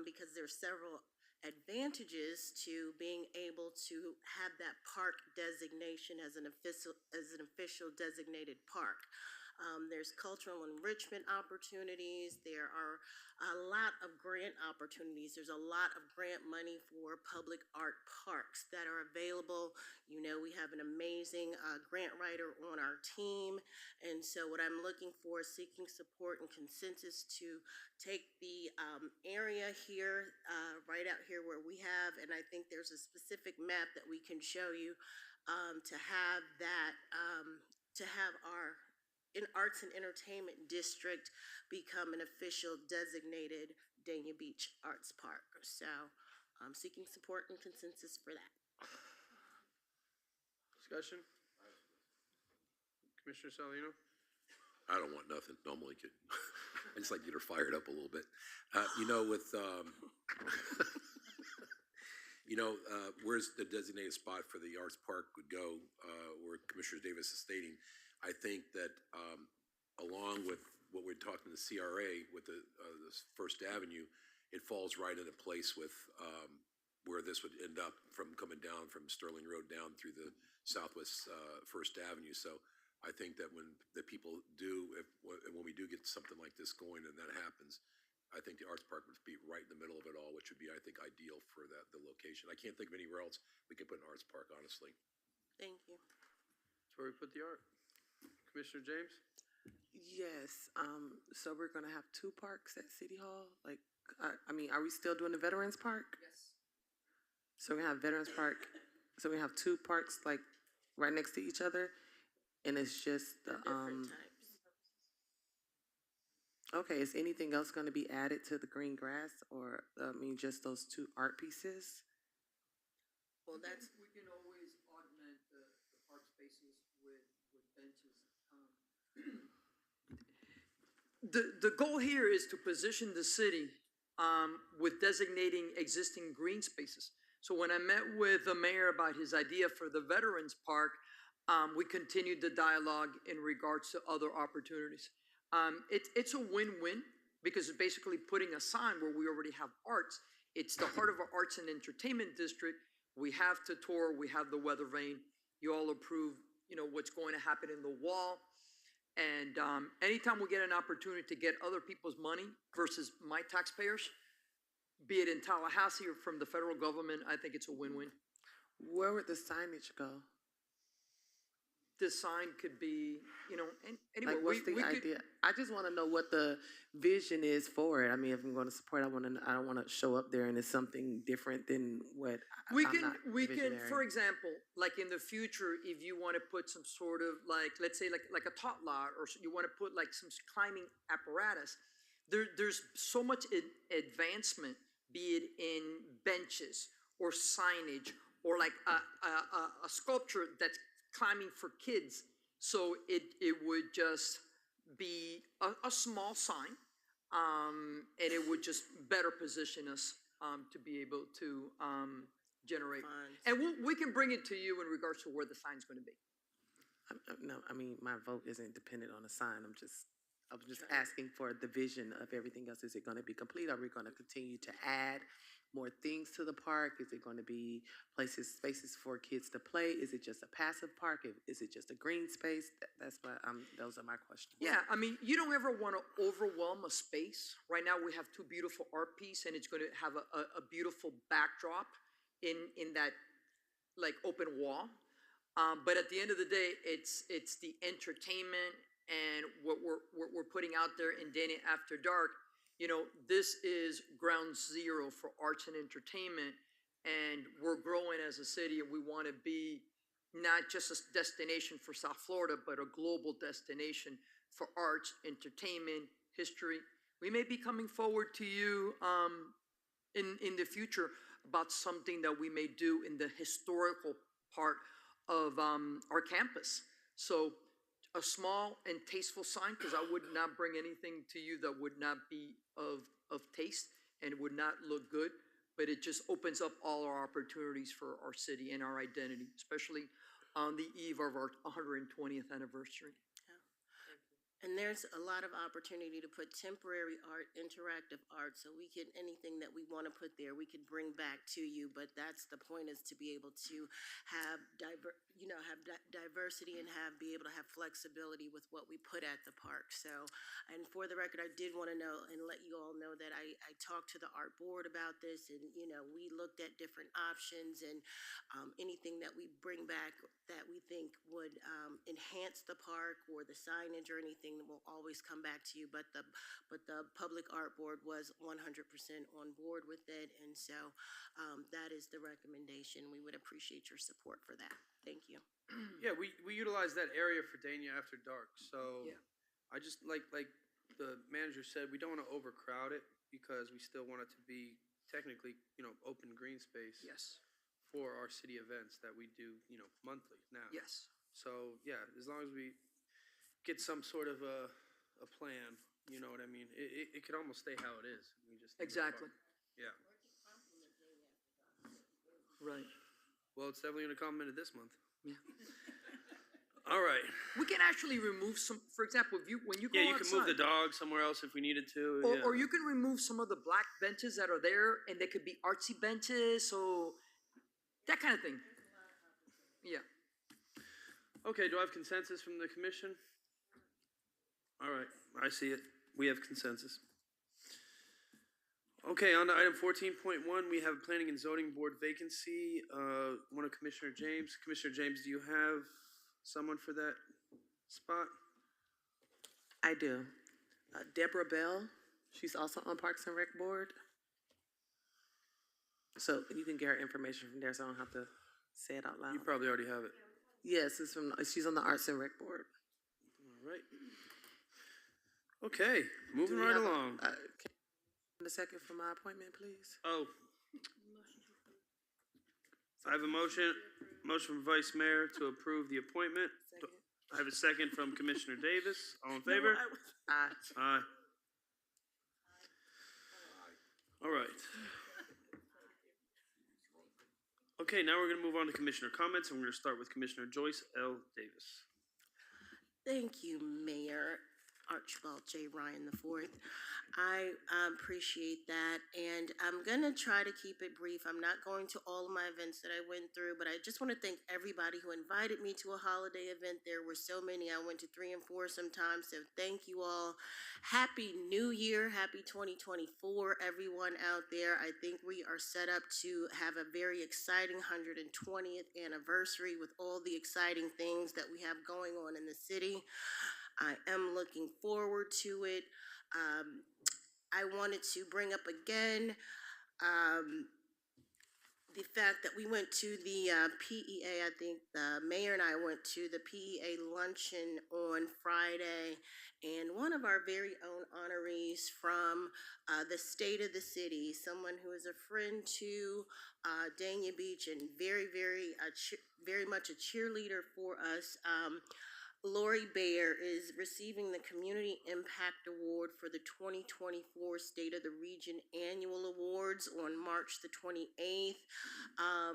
because there's several advantages to being able to have that park designation as an official designated park. There's cultural enrichment opportunities. There are a lot of grant opportunities. There's a lot of grant money for public art parks that are available. You know, we have an amazing grant writer on our team. And so what I'm looking for is seeking support and consensus to take the area here, right out here where we have, and I think there's a specific map that we can show you to have that, to have our Arts and Entertainment District become an official designated Dania Beach Arts Park. So I'm seeking support and consensus for that. Discussion? Commissioner Salino? I don't want nothing. No, I'm only kidding. I just like to get her fired up a little bit. You know, with, where's the designated spot for the Arts Park would go, where Commissioner Davis is stating, I think that along with what we're talking to the CRA with the First Avenue, it falls right into place with where this would end up from coming down from Sterling Road down through the Southwest First Avenue. So I think that when the people do, when we do get something like this going and that happens, I think the Arts Park would be right in the middle of it all, which would be, I think, ideal for the location. I can't think of anywhere else we could put an Arts Park, honestly. Thank you. That's where we put the art. Commissioner James? Yes, so we're gonna have 2 parks at City Hall? Like, I mean, are we still doing the Veterans Park? Yes. So we have Veterans Park, so we have 2 parks like right next to each other? And it's just the, Different types. okay, is anything else gonna be added to the green grass or, just those 2 art pieces? Well, that's, We can always augment the park spaces with benches. The goal here is to position the city with designating existing green spaces. So when I met with the mayor about his idea for the Veterans Park, we continued the dialogue in regards to other opportunities. It's a win-win because it's basically putting a sign where we already have arts. It's the heart of our arts and entertainment district. We have to tour, we have the weather vane. You all approve, what's going to happen in the wall. And anytime we get an opportunity to get other people's money versus my taxpayers, be it in Tallahassee or from the federal government, I think it's a win-win. Where would the signage go? The sign could be, anyway, Like, what's the idea? I just want to know what the vision is for it. I mean, if I'm going to support, I don't want to show up there and it's something different than what We I'm can, not visionary. for example, like in the future, if you want to put some sort of let's say like a tot lot, or you want to put like some climbing apparatus, there's so much advancement, be it in benches or signage or like a sculpture that's climbing for kids. So it would just be a small sign, and it would just better position us to be able to generate. And we can bring it to you in regards to where the sign's going to be. No, I mean, my vote isn't dependent on a sign. I'm just asking for the vision of everything else. Is it going to be complete? Are we going to continue to add more things to the park? Is it going to be spaces for kids to play? Is it just a passive park? Is it just a green space? That's what those are my questions. Yeah, I mean, you don't ever want to overwhelm a space. Right now, we have two beautiful art pieces, and it's going to have a beautiful backdrop in that like open wall. But at the end of the day, it's the entertainment and what we're putting out there in Dania After Dark. This is ground zero for arts and entertainment, and we're growing as a city, and we want to be not just a destination for South Florida, but a global destination for arts, entertainment, history. We may be coming forward to you in the future about something that we may do in the historical part of our campus. So a small and tasteful sign, because I would not bring anything to you that would not be of taste and would not look good, but it just opens up all our opportunities for our city and our identity, especially on the eve of our 120th anniversary. and there's a lot of opportunity to put temporary art, interactive art, so we can, anything that we want to put there, we could bring back to you, but that's the point, is to be able to have diversity and be able to have flexibility with what we put at the park. So, and for the record, I did want to know and let you all know that I talked to the art board about this, and, we looked at different options, and anything that we bring back that we think would enhance the park or the signage or anything, will always come back to you. But the public art board was 100% on board with it, and so that is the recommendation. We would appreciate your support for that. Thank you. Yeah, we utilize that area for Dania After Dark. So Yeah. I just like the manager said, we don't want to overcrowd it because we still want it to be technically, open green space. Yes. For our city events that we do, monthly now. Yes. So yeah, as long as we get some sort of a plan, you know what I mean? It could almost stay how it is. We just Exactly. Yeah. Right. Well, it's definitely gonna come into this month. Yeah. All right. We can actually remove some, for example, when you go Yeah, you outside, can move the dog somewhere else if we needed to. or, yeah. or you can remove some of the black benches that are there, and they could be artsy benches, so that kind of thing. Yeah. Okay, do I have consensus from the commission? All right, I see it. We have consensus. Okay, on to item 14.1, we have planning and zoning board vacancy. One of Commissioner James. Commissioner James, do you have someone for that spot? I do. Deborah Bell, she's also on Parks and Rec Board. So you can get her information from there, so I don't have to say it out loud. You probably already have it. Yes, she's on the Arts and Rec Board. All right. Okay, moving right along. A second for my appointment, please. Oh, I have a motion from Vice Mayor to approve the appointment. I have a second from Commissioner Davis. All in favor? Aye. Aye. All right. Okay, now we're gonna move on to Commissioner comments, and we're gonna start with Commissioner Joyce L. Davis. Thank you, Mayor Archibald J. Ryan IV. I appreciate that, and I'm gonna try to keep it brief. I'm not going to all of my events that I went through, but I just want to thank everybody who invited me to a holiday event. There were so many. I went to 3 and 4 sometimes, so thank you all. Happy New Year, happy 2024, everyone out there. I think we are set up to have a very exciting 120th anniversary with all the exciting things that we have going on in the city. I am looking forward to it. I wanted to bring up again the fact that we went to the PEA. I think the mayor and I went to the PEA luncheon on Friday, and one of our very own honorees from the state of the city, someone who is a friend to Dania Beach and very much a cheerleader for us, Lori Bayer is receiving the Community Impact Award for the 2024 State of the Region Annual Awards on March the 28th.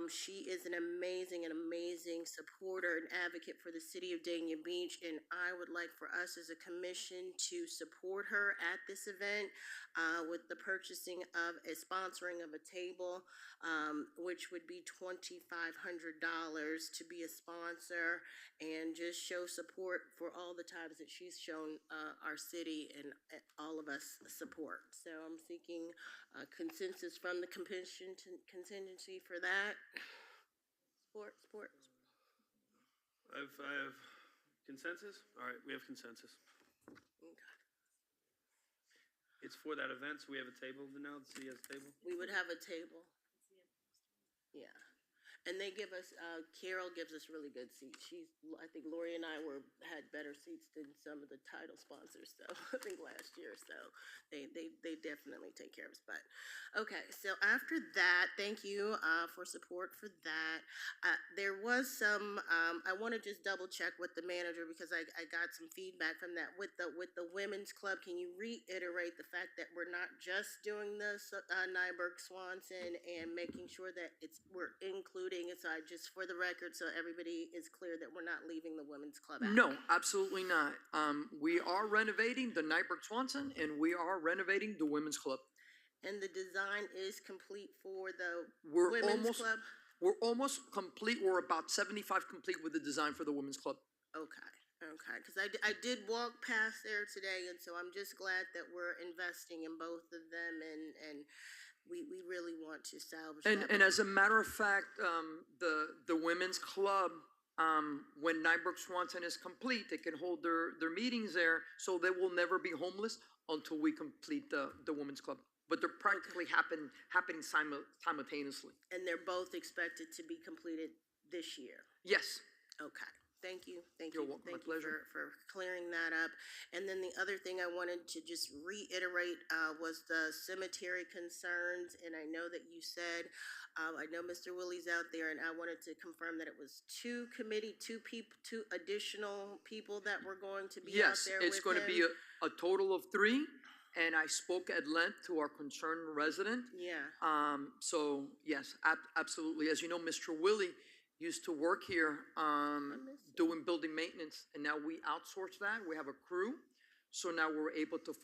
She is an amazing supporter and advocate for the city of Dania Beach, and I would like for us as a commission to support her at this event with the sponsoring of a table, which would be $2,500 to be a sponsor, and just show support for all the times that she's shown our city and all of us support. So I'm seeking consensus from the commission contingency for that. Support. I have consensus? All right, we have consensus. Okay. It's for that event, so we have a table now, the city has a table? We would have a table. Yeah. And they give us, Carol gives us really good seats. I think Lori and I had better seats than some of the title sponsors, so I think last year. So they definitely take care of us. But okay, so after that, thank you for support for that. There was some. I want to just double check with the manager because I got some feedback from that with the women's club. Can you reiterate the fact that we're not just doing the Nyberg Swanson and making sure that we're including aside, just for the record, so everybody is clear that we're not leaving the women's club out? No, absolutely not. We are renovating the Nyberg Swanson, and we are renovating the women's club. And the design is complete for the We're women's club? We're almost complete. We're about 75 complete with the design for the women's club. Okay, because I did walk past there today, and so I'm just glad that we're investing in both of them, and we really want to salvage that. And as a matter of fact, the women's club, when Nyberg Swanson is complete, they can hold their meetings there, so they will never be homeless until we complete the women's club. But they're practically happening simultaneously. And they're both expected to be completed this year? Yes. Okay. Thank you. You're welcome. Thank My you pleasure. for clearing that up. And then the other thing I wanted to just reiterate was the cemetery concerns. And I know that you said, I know Mr. Willie's out there, and I wanted to confirm that it was two additional people that were going to be out there with him. Yes, it's going to be a total of 3. And I spoke at length to our concerned resident. Yeah. So yes, absolutely. As you know, Mr. Willie used to work here doing building maintenance, and now we outsource that. We have a crew, so now we're able to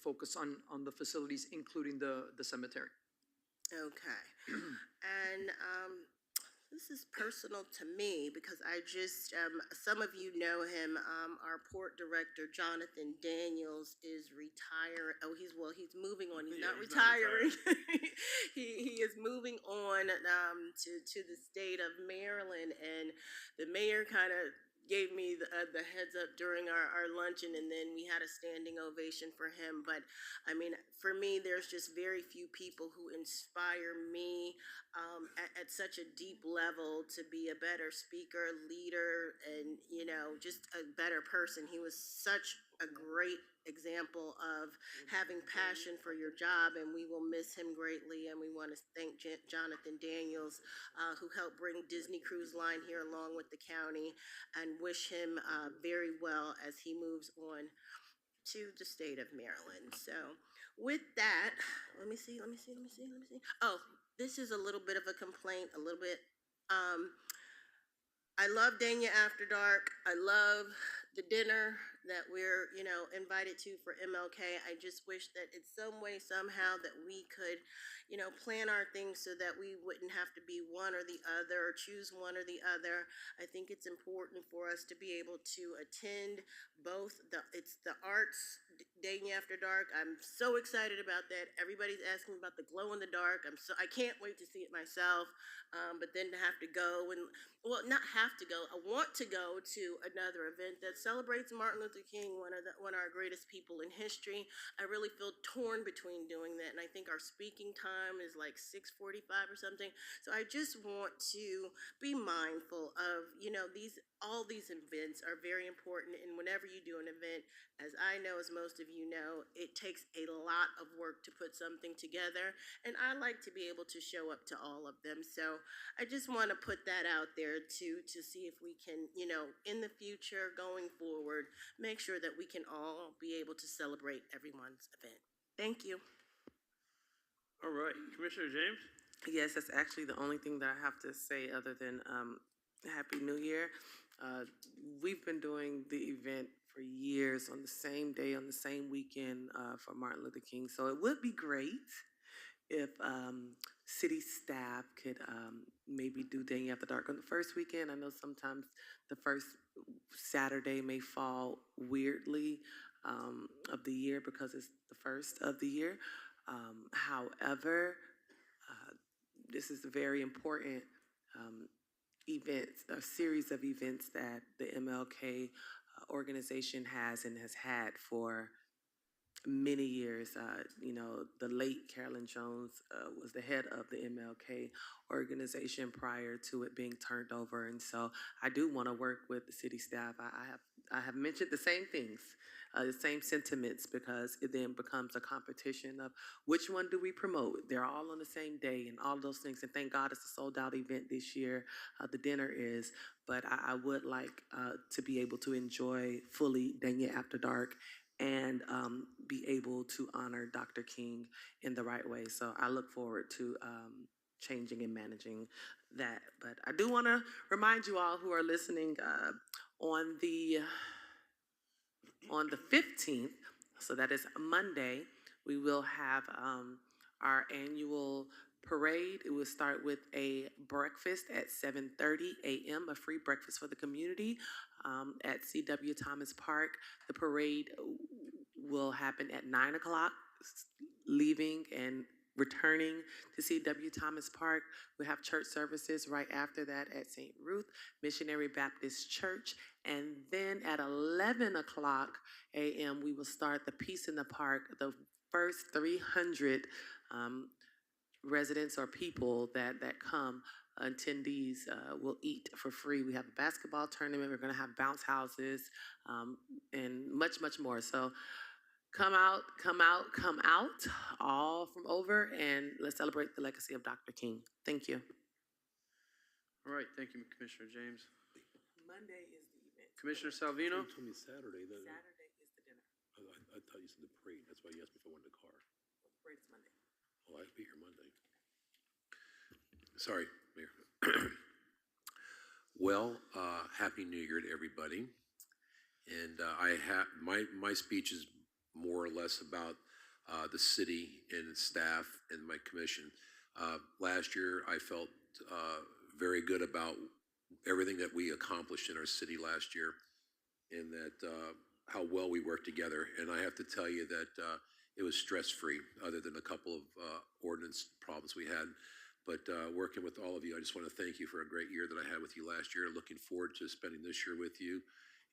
focus on the facilities, including the cemetery. Okay. And this is personal to me because I just, some of you know him, our port director, Jonathan Daniels, is retired. Oh, he's moving on. He's not retiring. He is moving on to the state of Maryland, and the mayor kind of gave me the heads up during our luncheon, and then we had a standing ovation for him. But I mean, for me, there's just very few people who inspire me at such a deep level to be a better speaker, leader, and just a better person. He was such a great example of having passion for your job, and we will miss him greatly. And we want to thank Jonathan Daniels, who helped bring Disney Cruise Line here along with the county, and wish him very well as he moves on to the state of Maryland. So with that, let me see. Oh, this is a little bit of a complaint, a little bit. I love Dania After Dark. I love the dinner that we're, invited to for MLK. I just wish that in some way, somehow, that we could, plan our things so that we wouldn't have to be one or the other, or choose one or the other. I think it's important for us to be able to attend both. It's the arts, Dania After Dark. I'm so excited about that. Everybody's asking about the glow in the dark. I can't wait to see it myself. But then to have to go and, well, not have to go. I want to go to another event that celebrates Martin Luther King, one of our greatest people in history. I really feel torn between doing that, and I think our speaking time is like 6:45 or something. So I just want to be mindful of, all these events are very important, and whenever you do an event, as I know, as most of you know, it takes a lot of work to put something together, and I like to be able to show up to all of them. So I just want to put that out there to see if we can, in the future, going forward, make sure that we can all be able to celebrate everyone's event. Thank you. All right, Commissioner James? Yes, that's actually the only thing that I have to say other than Happy New Year. We've been doing the event for years on the same day, on the same weekend for Martin Luther King. So it would be great if city staff could maybe do Dania After Dark on the first weekend. I know sometimes the first Saturday may fall weirdly of the year because it's the first of the year. However, this is a very important events, a series of events that the MLK organization has and has had for many years. The late Carolyn Jones was the head of the MLK organization prior to it being turned over, and so I do want to work with the city staff. I have mentioned the same things, the same sentiments, because it then becomes a competition of which one do we promote. They're all on the same day and all those things, and thank God it's a sold-out event this year. The dinner is, but I would like to be able to enjoy fully Dania After Dark and be able to honor Dr. King in the right way. So I look forward to changing and managing that. But I do want to remind you all who are listening on the 15th, so that is Monday, we will have our annual parade. It will start with a breakfast at 7:30 a.m., a free breakfast for the community at C.W. Thomas Park. The parade will happen at 9 o'clock, leaving and returning to C.W. Thomas Park. We have church services right after that at St. Ruth Missionary Baptist Church. And then at 11 o'clock a.m., we will start the Peace in the Park. The first 300 residents or people that come, attendees, will eat for free. We have a basketball tournament. We're going to have bounce houses and much, much more. So come out, all from over, and let's celebrate the legacy of Dr. King. Thank you. All right, thank you, Commissioner James. Monday is the event. Commissioner Salvino? You told me Saturday. Saturday is the dinner. I thought you said the parade. That's why you asked me if I wanted a car. The parade is Monday. Oh, I'd be here Monday. Sorry, Mayor. Well, Happy New Year to everybody. And my speech is more or less about the city and its staff and my commission. Last year, I felt very good about everything that we accomplished in our city last year, and that how well we worked together. And I have to tell you that it was stress-free, other than a couple of ordinance problems we had. But working with all of you, I just want to thank you for a great year that I had with you last year. Looking forward to spending this year with you,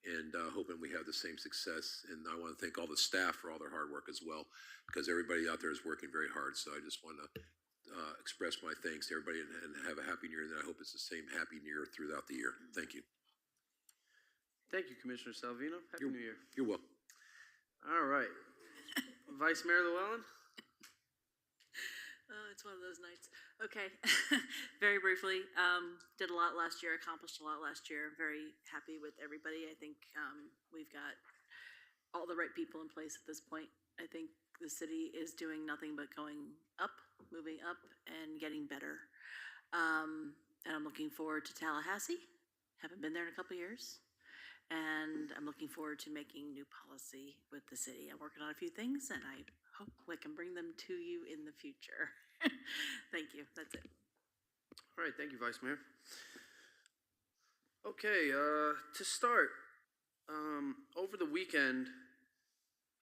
and hoping we have the same success. And I want to thank all the staff for all their hard work as well, because everybody out there is working very hard. So I just want to express my thanks to everybody, and have a happy New Year. And I hope it's the same happy New Year throughout the year. Thank you. Thank you, Commissioner Salvino. Happy New Year. You're welcome. All right. Vice Mayor Llewellyn? Oh, it's one of those nights. Okay, very briefly, did a lot last year, accomplished a lot last year. Very happy with everybody. I think we've got all the right people in place at this point. I think the city is doing nothing but going up, moving up, and getting better. And I'm looking forward to Tallahassee. Haven't been there in a couple years. And I'm looking forward to making new policy with the city. I'm working on a few things, and I hope I can bring them to you in the future. Thank you. That's it. All right, thank you, Vice Mayor. Okay, to start, over the weekend,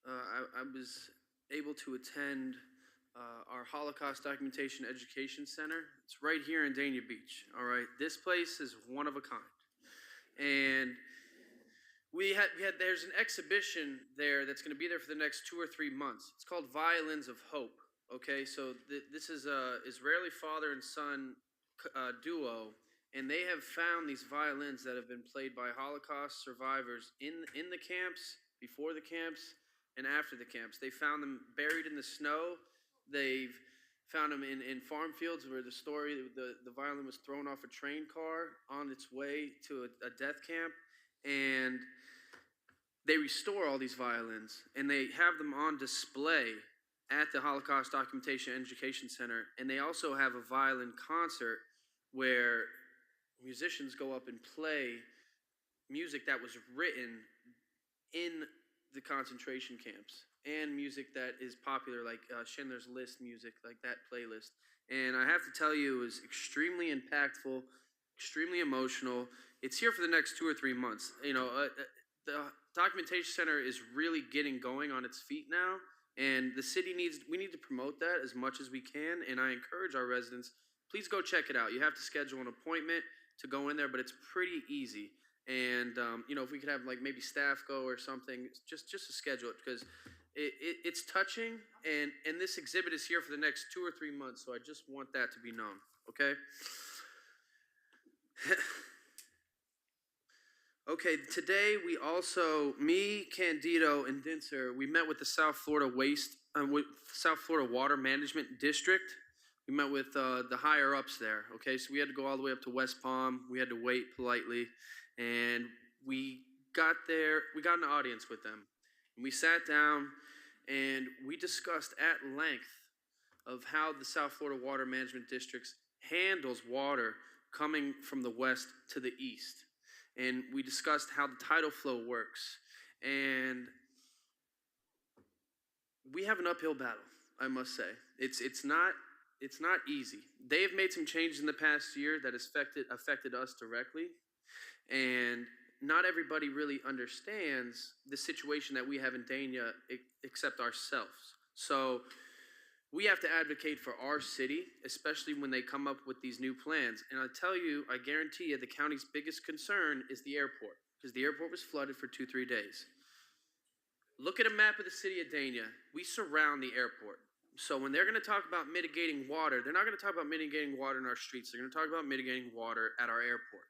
I was able to attend our Holocaust Documentation Education Center. It's right here in Dania Beach, all right? This place is one of a kind. And there's an exhibition there that's going to be there for the next 2 or 3 months. It's called Violins of Hope. Okay, so this is a Israeli father and son duo, and they have found these violins that have been played by Holocaust survivors in the camps, before the camps, and after the camps. They found them buried in the snow. They've found them in farm fields where the violin was thrown off a train car on its way to a death camp, and they restore all these violins, and they have them on display at the Holocaust Documentation Education Center. And they also have a violin concert where musicians go up and play music that was written in the concentration camps, and music that is popular, like Schindler's List music, like that playlist. And I have to tell you, it was extremely impactful, extremely emotional. It's here for the next 2 or 3 months. You know, the Documentation Center is really getting going on its feet now, and the city we need to promote that as much as we can. And I encourage our residents, please go check it out. You have to schedule an appointment to go in there, but it's pretty easy. And you know, if we could have like maybe staff go or something, just to schedule it, because it's touching, and this exhibit is here for the next 2 or 3 months. So I just want that to be known. Okay. Okay, today we also, me, Candido, and Dinser, we met with the South Florida South Florida Water Management District. We met with the higher ups there. Okay, so we had to go all the way up to West Palm. We had to wait politely, and we got there. We got an audience with them, and we sat down, and we discussed at length of how the South Florida Water Management District handles water coming from the west to the east. And we discussed how the tidal flow works. And we have an uphill battle, I must say. It's not easy. They have made some changes in the past year that has affected us directly. And not everybody really understands the situation that we have in Dania except ourselves. So we have to advocate for our city, especially when they come up with these new plans. And I tell you, I guarantee you, the county's biggest concern is the airport, because the airport was flooded for 2-3 days. Look at a map of the city of Dania. We surround the airport. So when they're going to talk about mitigating water, they're not going to talk about mitigating water in our streets. They're going to talk about mitigating water at our airport.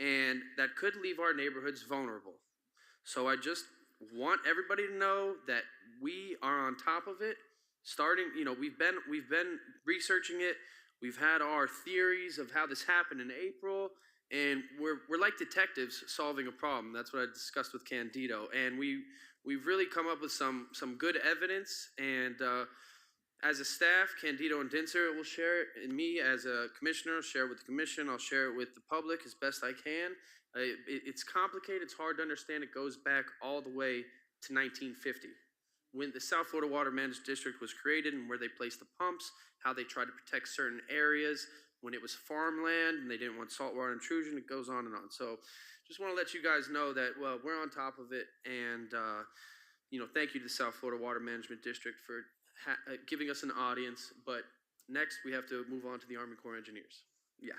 And that could leave our neighborhoods vulnerable. So I just want everybody to know that we are on top of it. Starting, you know, we've been researching it. We've had our theories of how this happened in April, and we're like detectives solving a problem. That's what I discussed with Candido, and we've really come up with some good evidence. And as a staff, Candido and Dinser will share it, and me as a commissioner will share it with the commission. I'll share it with the public as best I can. It's complicated. It's hard to understand. It goes back all the way to 1950. When the South Florida Water Management District was created, and where they placed the pumps, how they tried to protect certain areas when it was farmland and they didn't want saltwater intrusion. It goes on and on. So just want to let you guys know that, well, we're on top of it. And, you know, thank you to the South Florida Water Management District for giving us an audience. But next we have to move on to the Army Corps of Engineers. Yeah.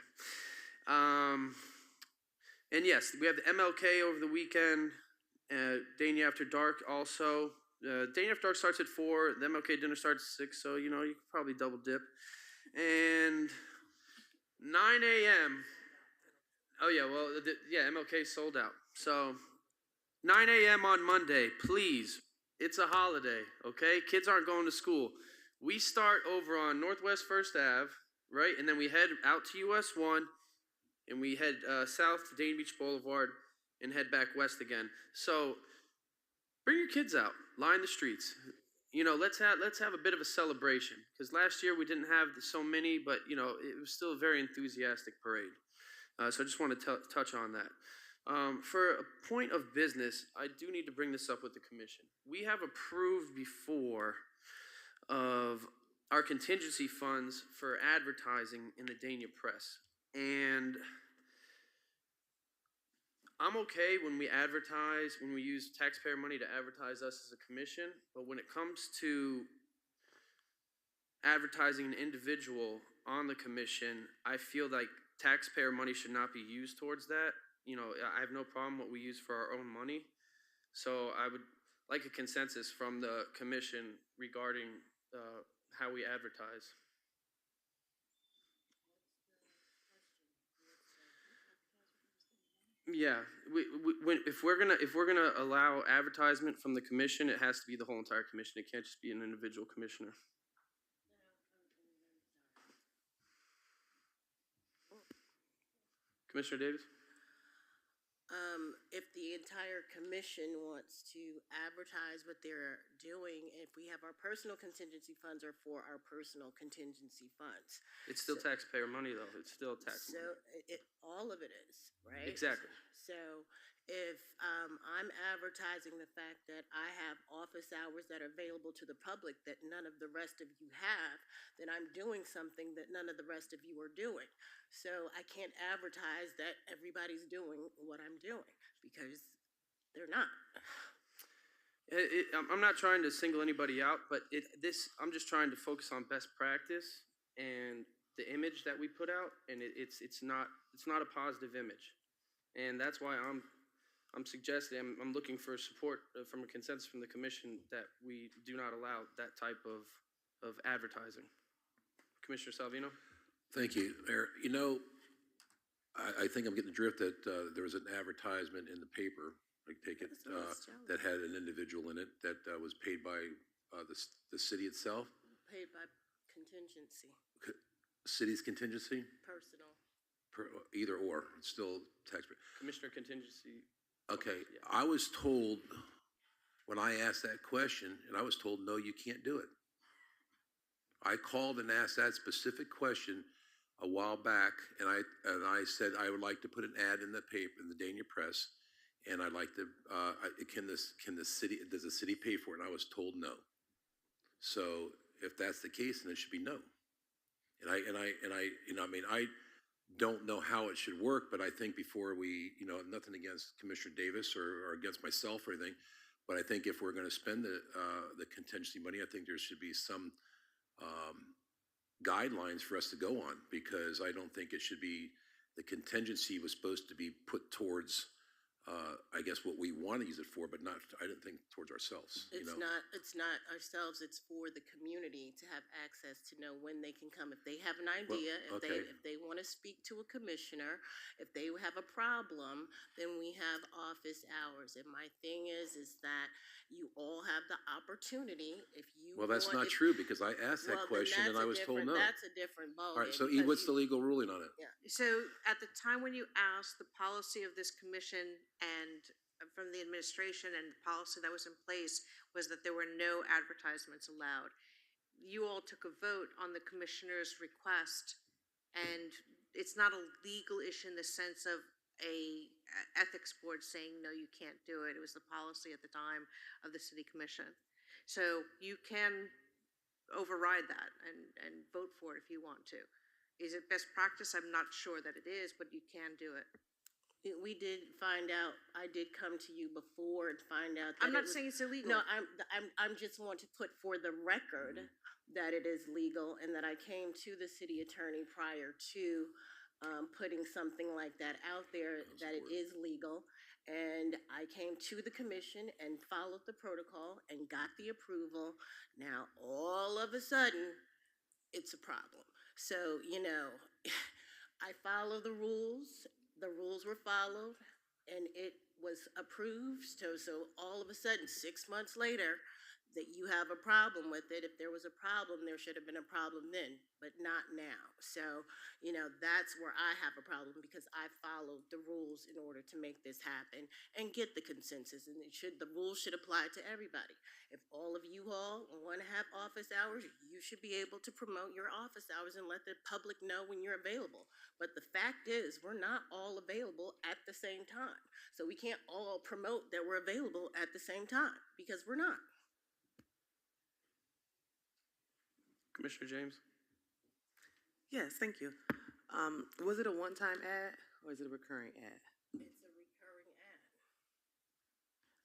And yes, we have the MLK over the weekend, Dania After Dark also. Dania After Dark starts at 4, the MLK dinner starts at 6, so, you know, you could probably double dip. And 9 a.m., oh yeah, well, MLK sold out. So 9 a.m. on Monday, please, It's a holiday, okay? Kids aren't going to school. We start over on Northwest First Ave, right? And then we head out to US 1, and we head south to Dayton Beach Boulevard and head back west again. So bring your kids out, line the streets. You know, let's have a bit of a celebration, because last year we didn't have so many, but you know, it was still a very enthusiastic parade. So I just want to touch on that. For a point of business, I do need to bring this up with the commission. We have approved before of our contingency funds for advertising in the Dania Press. And I'm okay when we advertise, when we use taxpayer money to advertise us as a commission, but when it comes to advertising an individual on the commission, I feel like taxpayer money should not be used towards that. You know, I have no problem what we use for our own money. So I would like a consensus from the commission regarding how we advertise. Yeah, if we're gonna allow advertisement from the commission, it has to be the whole entire commission. It can't just be an individual commissioner. Commissioner Davis? If the entire commission wants to advertise what they're doing, if we have our personal contingency funds are for our personal contingency funds. It's still taxpayer money, though. It's still tax money. So all of it is, right? Exactly. So if I'm advertising the fact that I have office hours that are available to the public that none of the rest of you have, then I'm doing something that none of the rest of you are doing. So I can't advertise that everybody's doing what I'm doing because they're not. I'm not trying to single anybody out, but I'm just trying to focus on best practice and the image that we put out, and it's not a positive image, and that's why I'm suggesting, I'm looking for support from a consensus from the commission that we do not allow that type of advertising. Commissioner Salvino? Thank you, Mayor. You know, I think I'm getting the drift that there was an advertisement in the paper, I take it, that had an individual in it that was paid by the city itself, Paid by contingency, city's contingency, personal. either or, it's still taxpayer. Commissioner contingency. Okay, I was told, when I asked that question, and I was told, no, you can't do it. I called and asked that specific question a while back, and I said I would like to put an ad in the paper, in the Dania Press, and I'd like to, does the city pay for it? And I was told no. So if that's the case, then it should be no. I don't know how it should work, but I think before we, nothing against Commissioner Davis or against myself or anything, but I think if we're going to spend the contingency money, I think there should be some guidelines for us to go on, because I don't think it should be, the contingency was supposed to be put towards, I guess, what we want to use it for, but not, I didn't think towards ourselves. It's not ourselves, it's for the community to have access to know when they can come. If they have an idea, if they want to speak to a commissioner, if they have a problem, then we have office hours. And my thing is that you all have the opportunity, if you Well, that's not true, because I asked that question and I was told no. That's a different ballgame. All right, so what's the legal ruling on it? Yeah. So at the time when you asked, the policy of this commission and from the administration and the policy that was in place was that there were no advertisements allowed. You all took a vote on the commissioner's request, and it's not a legal issue in the sense of a ethics board saying, no, you can't do it. It was the policy at the time of the city commission. So you can override that and vote for it if you want to. Is it best practice? I'm not sure that it is, but you can do it. We did find out, I did come to you before and find out that I'm not saying it's illegal. No, I'm just want to put for the record that it is legal, and that I came to the city attorney prior to putting something like that out there, that it is legal. And I came to the commission and followed the protocol and got the approval. Now, all of a sudden, it's a problem. So, I follow the rules. The rules were followed. and it was approved, so all of a sudden, 6 months later, that you have a problem with it. If there was a problem, there should have been a problem then, but not now. So, that's where I have a problem because I followed the rules in order to make this happen and get the consensus. And the rules should apply to everybody. If all of you all want to have office hours, you should be able to promote your office hours and let the public know when you're available. But the fact is, we're not all available at the same time. So we can't all promote that we're available at the same time because we're not. Commissioner James? Yes, thank you. Was it a one-time ad or is it a recurring ad? It's a recurring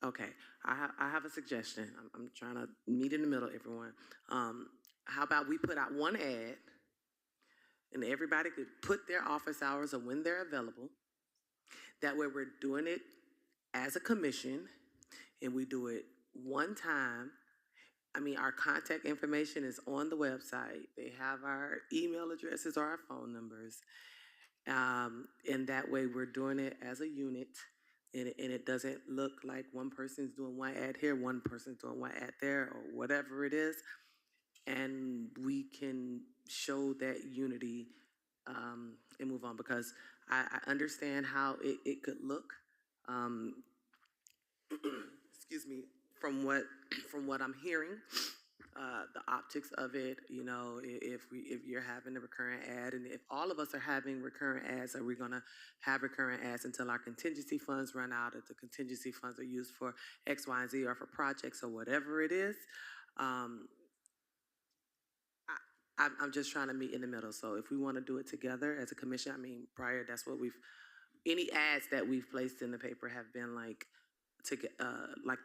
ad. Okay, I have a suggestion. I'm trying to meet in the middle, everyone. How about we put out one ad and everybody could put their office hours or when they're available. That way we're doing it as a commission and we do it one time. Our contact information is on the website. They have our email addresses or our phone numbers. And that way we're doing it as a unit and it doesn't look like one person's doing one ad here, one person's doing one ad there, or whatever it is. And we can show that unity and move on because I understand how it could look. Excuse me, from what I'm hearing, the optics of it, if you're having a recurrent ad, and if all of us are having recurrent ads, are we gonna have recurrent ads until our contingency funds run out, or the contingency funds are used for X, Y, and Z, or for projects or whatever it is? I'm just trying to meet in the middle. So if we want to do it together as a commission, prior, that's what any ads that we've placed in the paper have been like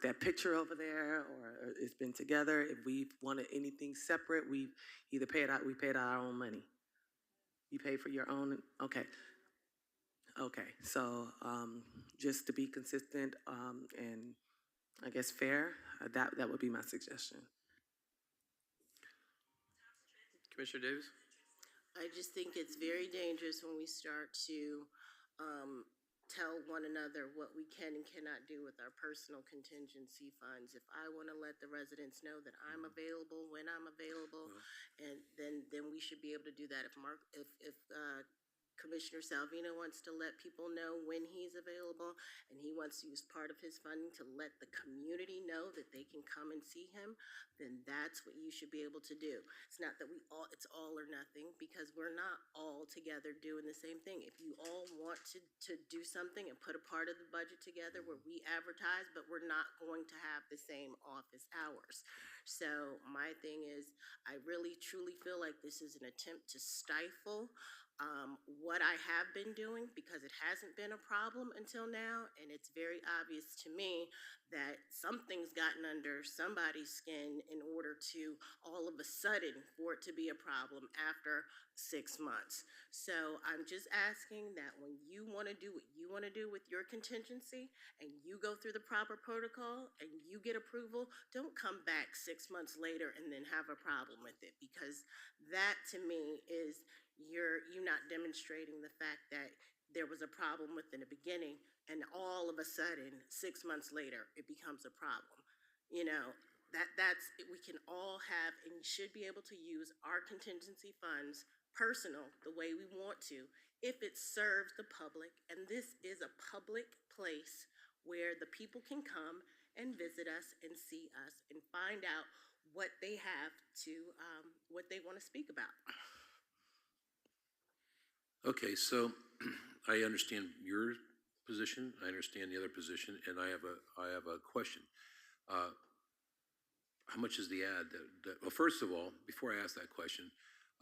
that picture over there, or it's been together. If we've wanted anything separate, we paid out our own money. You pay for your own, okay. So just to be consistent and I guess fair, that would be my suggestion. Commissioner Davis? I just think it's very dangerous when we start to tell one another what we can and cannot do with our personal contingency funds. If I want to let the residents know that I'm available when I'm available, and then we should be able to do that. If Commissioner Salvino wants to let people know when he's available, and he wants to use part of his funding to let the community know that they can come and see him, then that's what you should be able to do. It's not that it's all or nothing, because we're not all together doing the same thing. If you all want to do something and put a part of the budget together where we advertise, but we're not going to have the same office hours. So my thing is, I really truly feel like this is an attempt to stifle what I have been doing, because it hasn't been a problem until now, and it's very obvious to me that something's gotten under somebody's skin in order to all of a sudden for it to be a problem after 6 months. So I'm just asking that when you want to do what you want to do with your contingency and you go through the proper protocol and you get approval, don't come back 6 months later and then have a problem with it, because that to me is you're not demonstrating the fact that there was a problem within the beginning and all of a sudden 6 months later it becomes a problem. That's we can all have and should be able to use our contingency funds personal the way we want to if it serves the public, and this is a public place where the people can come and visit us and see us and find out what they have to what they want to speak about. Okay, so I understand your position, I understand the other position, and I have a question. How much is the ad? Well, first of all, before I ask that question,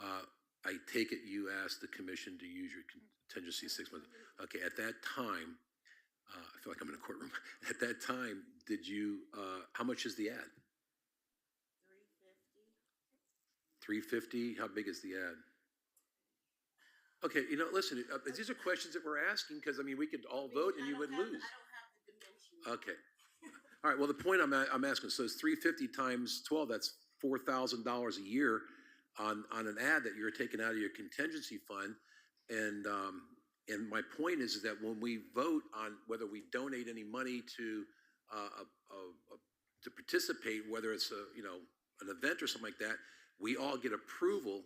I take it you asked the commission to use your contingency 6 months. Okay, at that time, I feel like I'm in a courtroom. At that time, did you, how much is the ad? $350. $350? How big is the ad? Okay, listen, these are questions that we're asking because, we could all vote and you would lose. I don't have the dimension. Okay. All right, well, the point I'm asking, so it's 350 times 12, that's $4,000 a year on an ad that you're taking out of your contingency fund. And And my point is that when we vote on whether we donate any money to participate, whether it's an event or something like that, we all get approval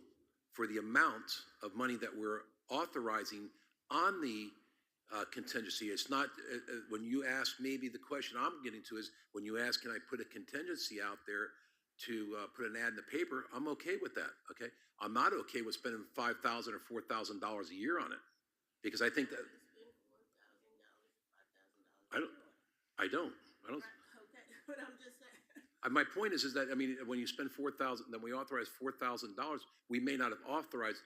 for the amount of money that we're authorizing on the contingency. It's not, when you ask, maybe the question I'm getting to is, when you ask, can I put a contingency out there to put an ad in the paper, I'm okay with that, okay? I'm not okay with spending $5,000 or $4,000 a year on it, because I think that, I don't. Okay, but I'm just saying. My point is that, I mean, when you spend $4,000, then we authorize $4,000, we may not have authorized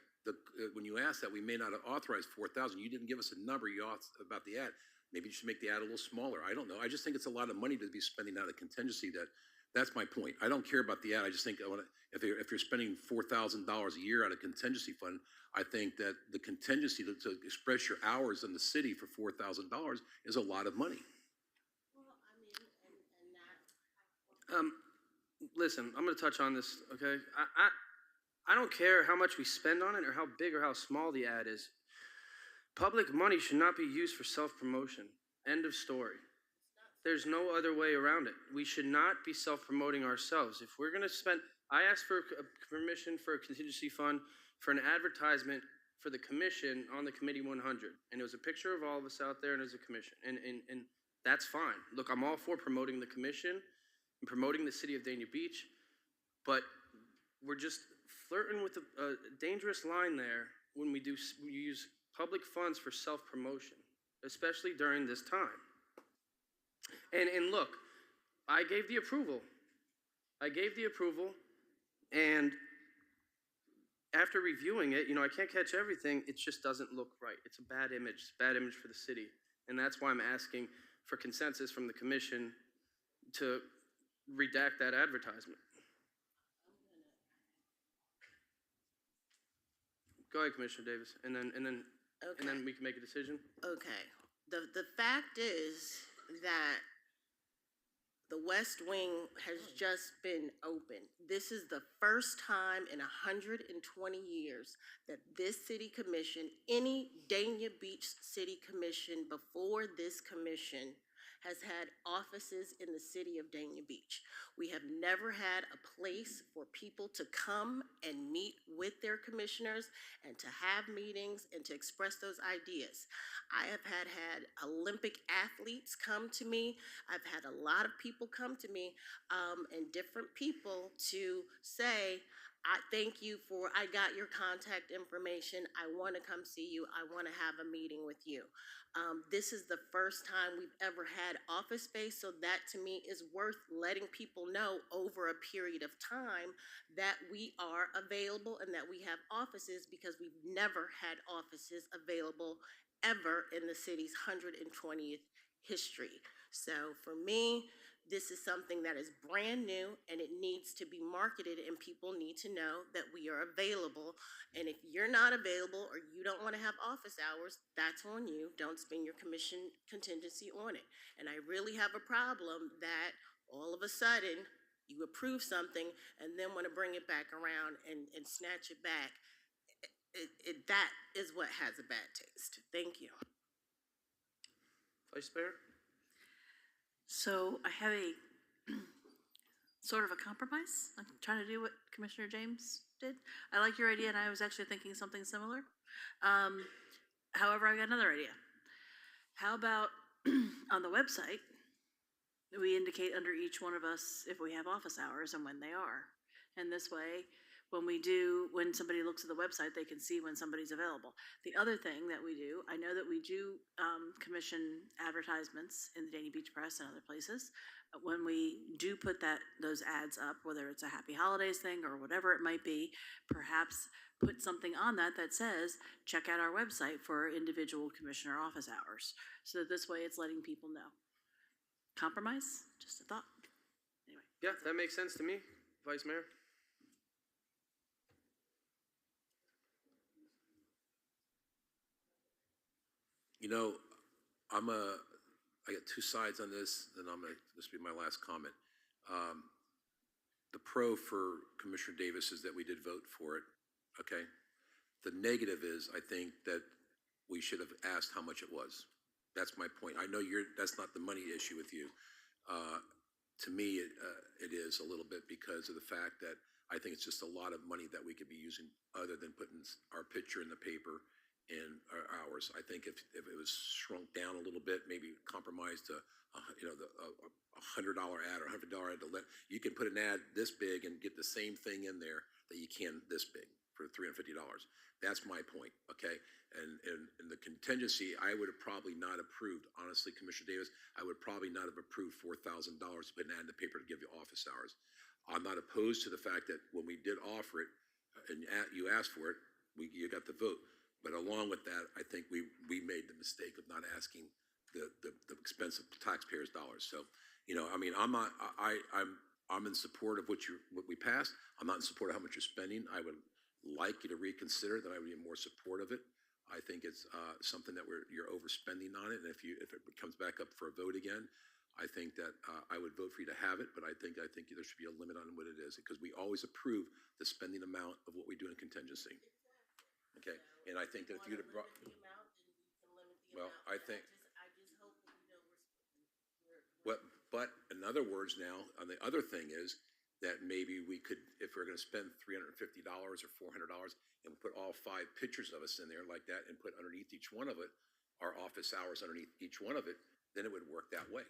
when you asked that, we may not have authorized $4,000. You didn't give us a number you asked about the ad. Maybe you should make the ad a little smaller. I don't know. I just think it's a lot of money to be spending out of contingency. That's my point. I don't care about the ad. I just think if you're spending $4,000 a year out of contingency fund, I think that the contingency to express your hours in the city for $4,000 is a lot of money. Listen, I'm going to touch on this, okay? I don't care how much we spend on it or how big or how small the ad is. Public money should not be used for self-promotion. End of story. There's no other way around it. We should not be self-promoting ourselves. If we're going to spend, I asked for permission for a contingency fund for an advertisement for the commission on the Committee 100. And it was a picture of all of us out there and as a commission. And that's fine. Look, I'm all for promoting the commission and promoting the city of Dania Beach, but we're just flirting with a dangerous line there when we use public funds for self-promotion, especially during this time. And look, I gave the approval. And after reviewing it, I can't catch everything. It just doesn't look right. It's a bad image. It's a bad image for the city. And that's why I'm asking for consensus from the commission to redact that advertisement. Go ahead, Commissioner Davis, and then we can make a decision. Okay. The fact is that the West Wing has just been opened. This is the first time in 120 years that this city commission, any Dania Beach City Commission before this commission, has had offices in the city of Dania Beach. We have never had a place for people to come and meet with their commissioners and to have meetings and to express those ideas. I have had Olympic athletes come to me. I've had a lot of people come to me and different people to say, I thank you for, I got your contact information. I want to come see you. I want to have a meeting with you. This is the first time we've ever had office space, so that to me is worth letting people know over a period of time that we are available and that we have offices, because we've never had offices available ever in the city's 120th history. So for me, this is something that is brand new and it needs to be marketed, and people need to know that we are available. And if you're not available or you don't want to have office hours, that's on you. Don't spend your commission contingency on it. And I really have a problem that all of a sudden you approve something and then want to bring it back around and snatch it back. That is what has a bad taste. Thank you. Vice Mayor? So I have a sort of a compromise. I'm trying to do what Commissioner James did. I like your idea, and I was actually thinking something similar. However, I got another idea. How about on the website, we indicate under each one of us if we have office hours and when they are. And this way, when somebody looks at the website, they can see when somebody's available. The other thing that we do, I know that we do commission advertisements in the Dania Beach Press and other places. When we do put those ads up, whether it's a Happy Holidays thing or whatever it might be, perhaps put something on that says, check out our website for individual commissioner office hours. So that this way it's letting people know. Compromise? Just a thought. Anyway. Yeah, that makes sense to me, Vice Mayor. I got two sides on this, then this will be my last comment. The pro for Commissioner Davis is that we did vote for it, okay? The negative is, I think that we should have asked how much it was. That's my point. I know that's not the money issue with you. To me, it is a little bit because of the fact that I think it's just a lot of money that we could be using other than putting our picture in the paper and ours. I think if it was shrunk down a little bit, maybe compromised to, a $100 ad or $100 ad you can put an ad this big and get the same thing in there that you can this big for $350. That's my point, okay? And the contingency, I would have probably not approved, honestly, Commissioner Davis, I would probably not have approved $4,000 to put an ad in the paper to give you office hours. I'm not opposed to the fact that when we did offer it, and you asked for it, you got the vote. But along with that, I think we made the mistake of not asking the expensive taxpayers' dollars. So, I mean, I'm in support of what we passed. I'm not in support of how much you're spending. I would like you to reconsider that. I would be more support of it. I think it's something that you're overspending on it, and if it comes back up for a vote again, I think that I would vote for you to have it. But I think there should be a limit on what it is because we always approve the spending amount of what we do in contingency. Okay, and I think that if you'd have brought, well, I think. But in other words, now, the other thing is that maybe we could, if we're going to spend $350 or $400 and put all 5 pictures of us in there like that and put underneath each one of it our office hours underneath each one of it, then it would work that way.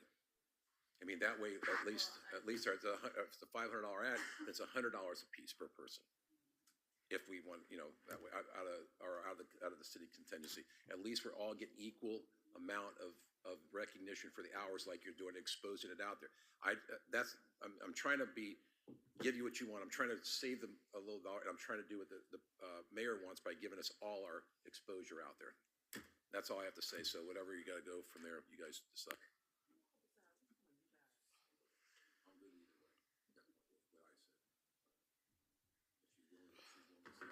I mean, that way, at least it's a $500 ad, it's $100 a piece per person. If we want, that way out of the city contingency, at least we're all getting equal amount of recognition for the hours like you're doing, exposing it out there. I'm trying to give you what you want. I'm trying to save them a little dollar, and I'm trying to do what the mayor wants by giving us all our exposure out there. That's all I have to say. So whatever you got to go from there, you guys decide.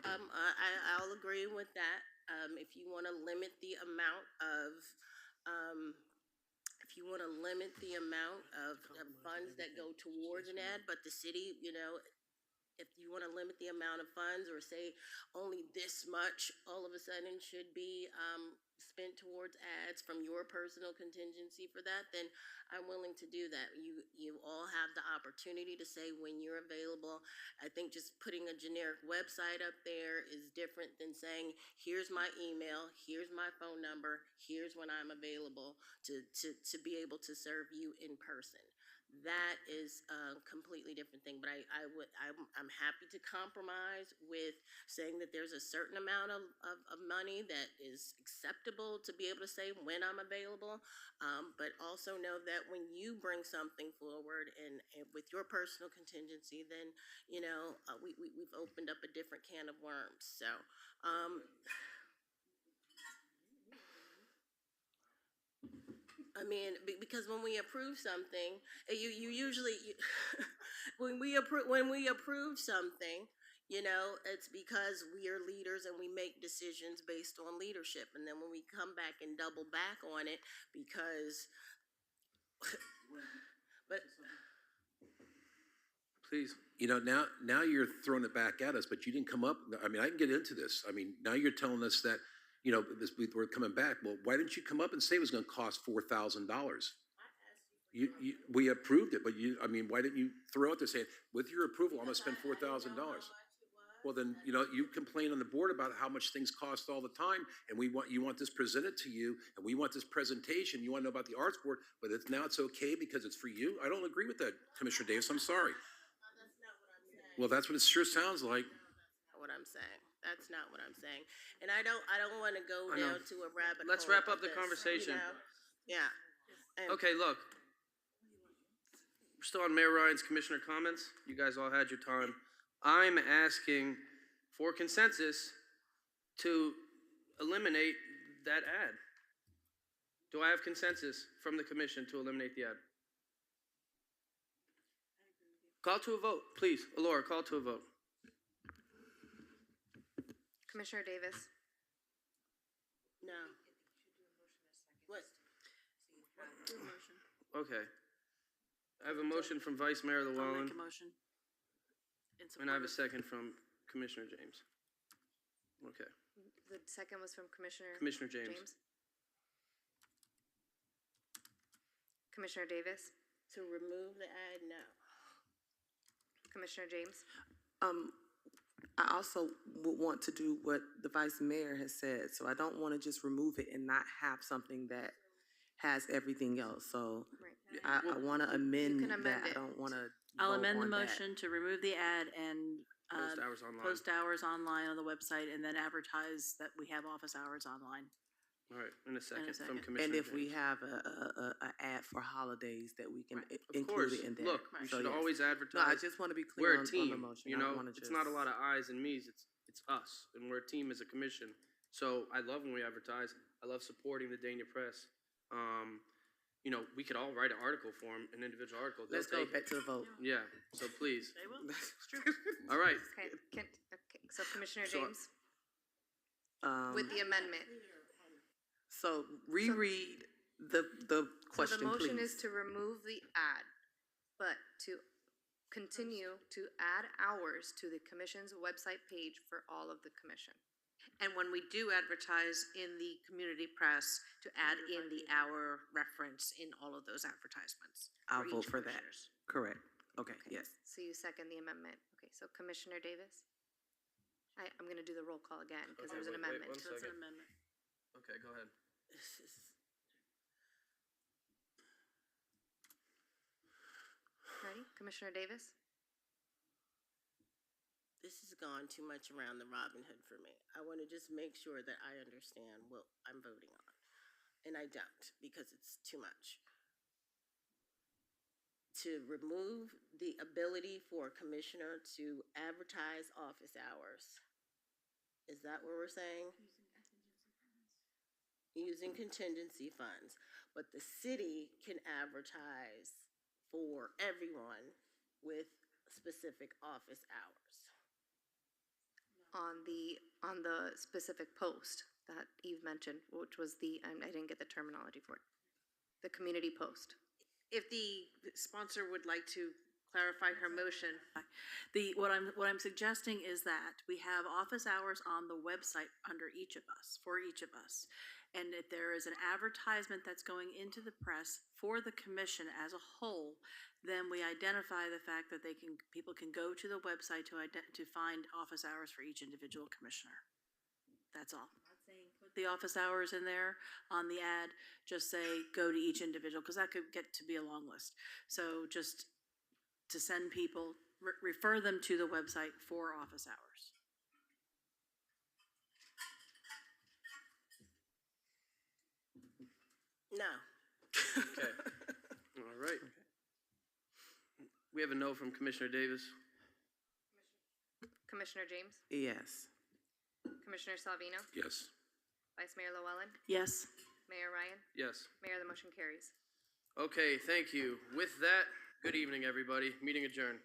I'll agree with that. If you want to limit the amount of, funds that go towards an ad, but the city, if you want to limit the amount of funds or say only this much all of a sudden should be spent towards ads from your personal contingency for that, then I'm willing to do that. You all have the opportunity to say when you're available. I think just putting a generic website up there is different than saying, here's my email, here's my phone number, here's when I'm available to be able to serve you in person. That is a completely different thing, but I'm happy to compromise with saying that there's a certain amount of money that is acceptable to be able to say when I'm available, but also know that when you bring something forward and with your personal contingency, then, we've opened up a different can of worms, so. I mean, because when we approve something, you usually when we approve something, it's because we are leaders and we make decisions based on leadership, and then when we come back and double back on it, because, but. Please. Now you're throwing it back at us, but you didn't come up. I mean, I can get into this. I mean, now you're telling us that. We're coming back. Well, why didn't you come up and say it was going to cost $4,000? We approved it, but why didn't you throw it there saying, with your approval, I'm going to spend $4,000? Well, then, you complain on the board about how much things cost all the time, and you want this presented to you, and we want this presentation. You want to know about the arts board, but now it's okay because it's for you. I don't agree with that, Commissioner Davis. I'm sorry. That's not what I'm saying. Well, that's what it sure sounds like. What I'm saying. That's not what I'm saying. And I don't want to go down to a rabbit hole. Let's wrap up the conversation. Yeah. Okay, look. We're still on Mayor Ryan's commissioner comments. You guys all had your time. I'm asking for consensus to eliminate that ad. Do I have consensus from the commission to eliminate the ad? Call to a vote, please. Alora, call to a vote. Commissioner Davis? No. What? Okay. I have a motion from Vice Mayor I'll Llewellyn, make a motion. In and I have a support second from Commissioner James. Okay. The second was from Commissioner. Commissioner James. Commissioner Davis, To remove the ad, no. Commissioner James, I also would want to do what the vice mayor has said, so I don't want to just remove it and not have something that has everything else, so right. I want to amend can amend that, I it. don't want to I'll amend the motion to remove the ad and Post hours online. post hours online on the website, and then advertise that we have office hours online. All right, in a second, from second. Commissioner And if we James. have a ad for holidays, that we can Of include course, it in there. look, we So, should yes. always No, I advertise. just want to be We're clear a on the team, motion. you I don't know, wanna it's not a just- lot of I's and me's, it's us, and we're a team as a commission. So I love when we advertise, I love supporting the Dania Press. You know, we could all write an article for them, an individual article. They'll Let's go take back it. to the vote. Yeah, so please. They will. It's true. All right, Okay, so Commissioner So- James, Um, with the amendment. So reread the So question, the motion please. is to remove the ad, but to continue to add hours to the commission's website page for all of the commission. And when we do advertise in the community press, to add in the hour reference in all of those advertisements. I'll each vote for that. commissioners. Correct. Okay, yes. So you second the amendment. Okay, so Commissioner Davis? I'm gonna do the roll call again, because Okay, there's an wait, amendment. one So it's an second. amendment. Okay, go ahead. Ready? Commissioner Davis? This has gone too much around the Robin Hood for me. I want to just make sure that I understand what I'm voting on. And I don't, because it's too much. To remove the ability for a commissioner to advertise office hours. Is that what we're saying? Using contingency funds. But the city can advertise for everyone with specific office hours. On the specific post that Eve mentioned, which was I didn't get the terminology for it. The community post. If the sponsor would like to clarify her motion. What I'm suggesting is that we have office hours on the website under each of us, for each of us. And if there is an advertisement that's going into the press for the commission as a whole, then we identify the fact that people can go to the website to find office hours for each individual commissioner. That's all. Put the office hours in there on the ad, just say, go to each individual, because that could get to be a long list. So just to send people, refer them to the website for office hours. No. Okay. All right. We have a no from Commissioner Davis. Commissioner James? Yes. Commissioner Salvino? Yes. Vice Mayor Llewellyn? Yes. Mayor Ryan? Yes. Mayor, the motion carries. Okay, thank you. With that, good evening, everybody. Meeting adjourned.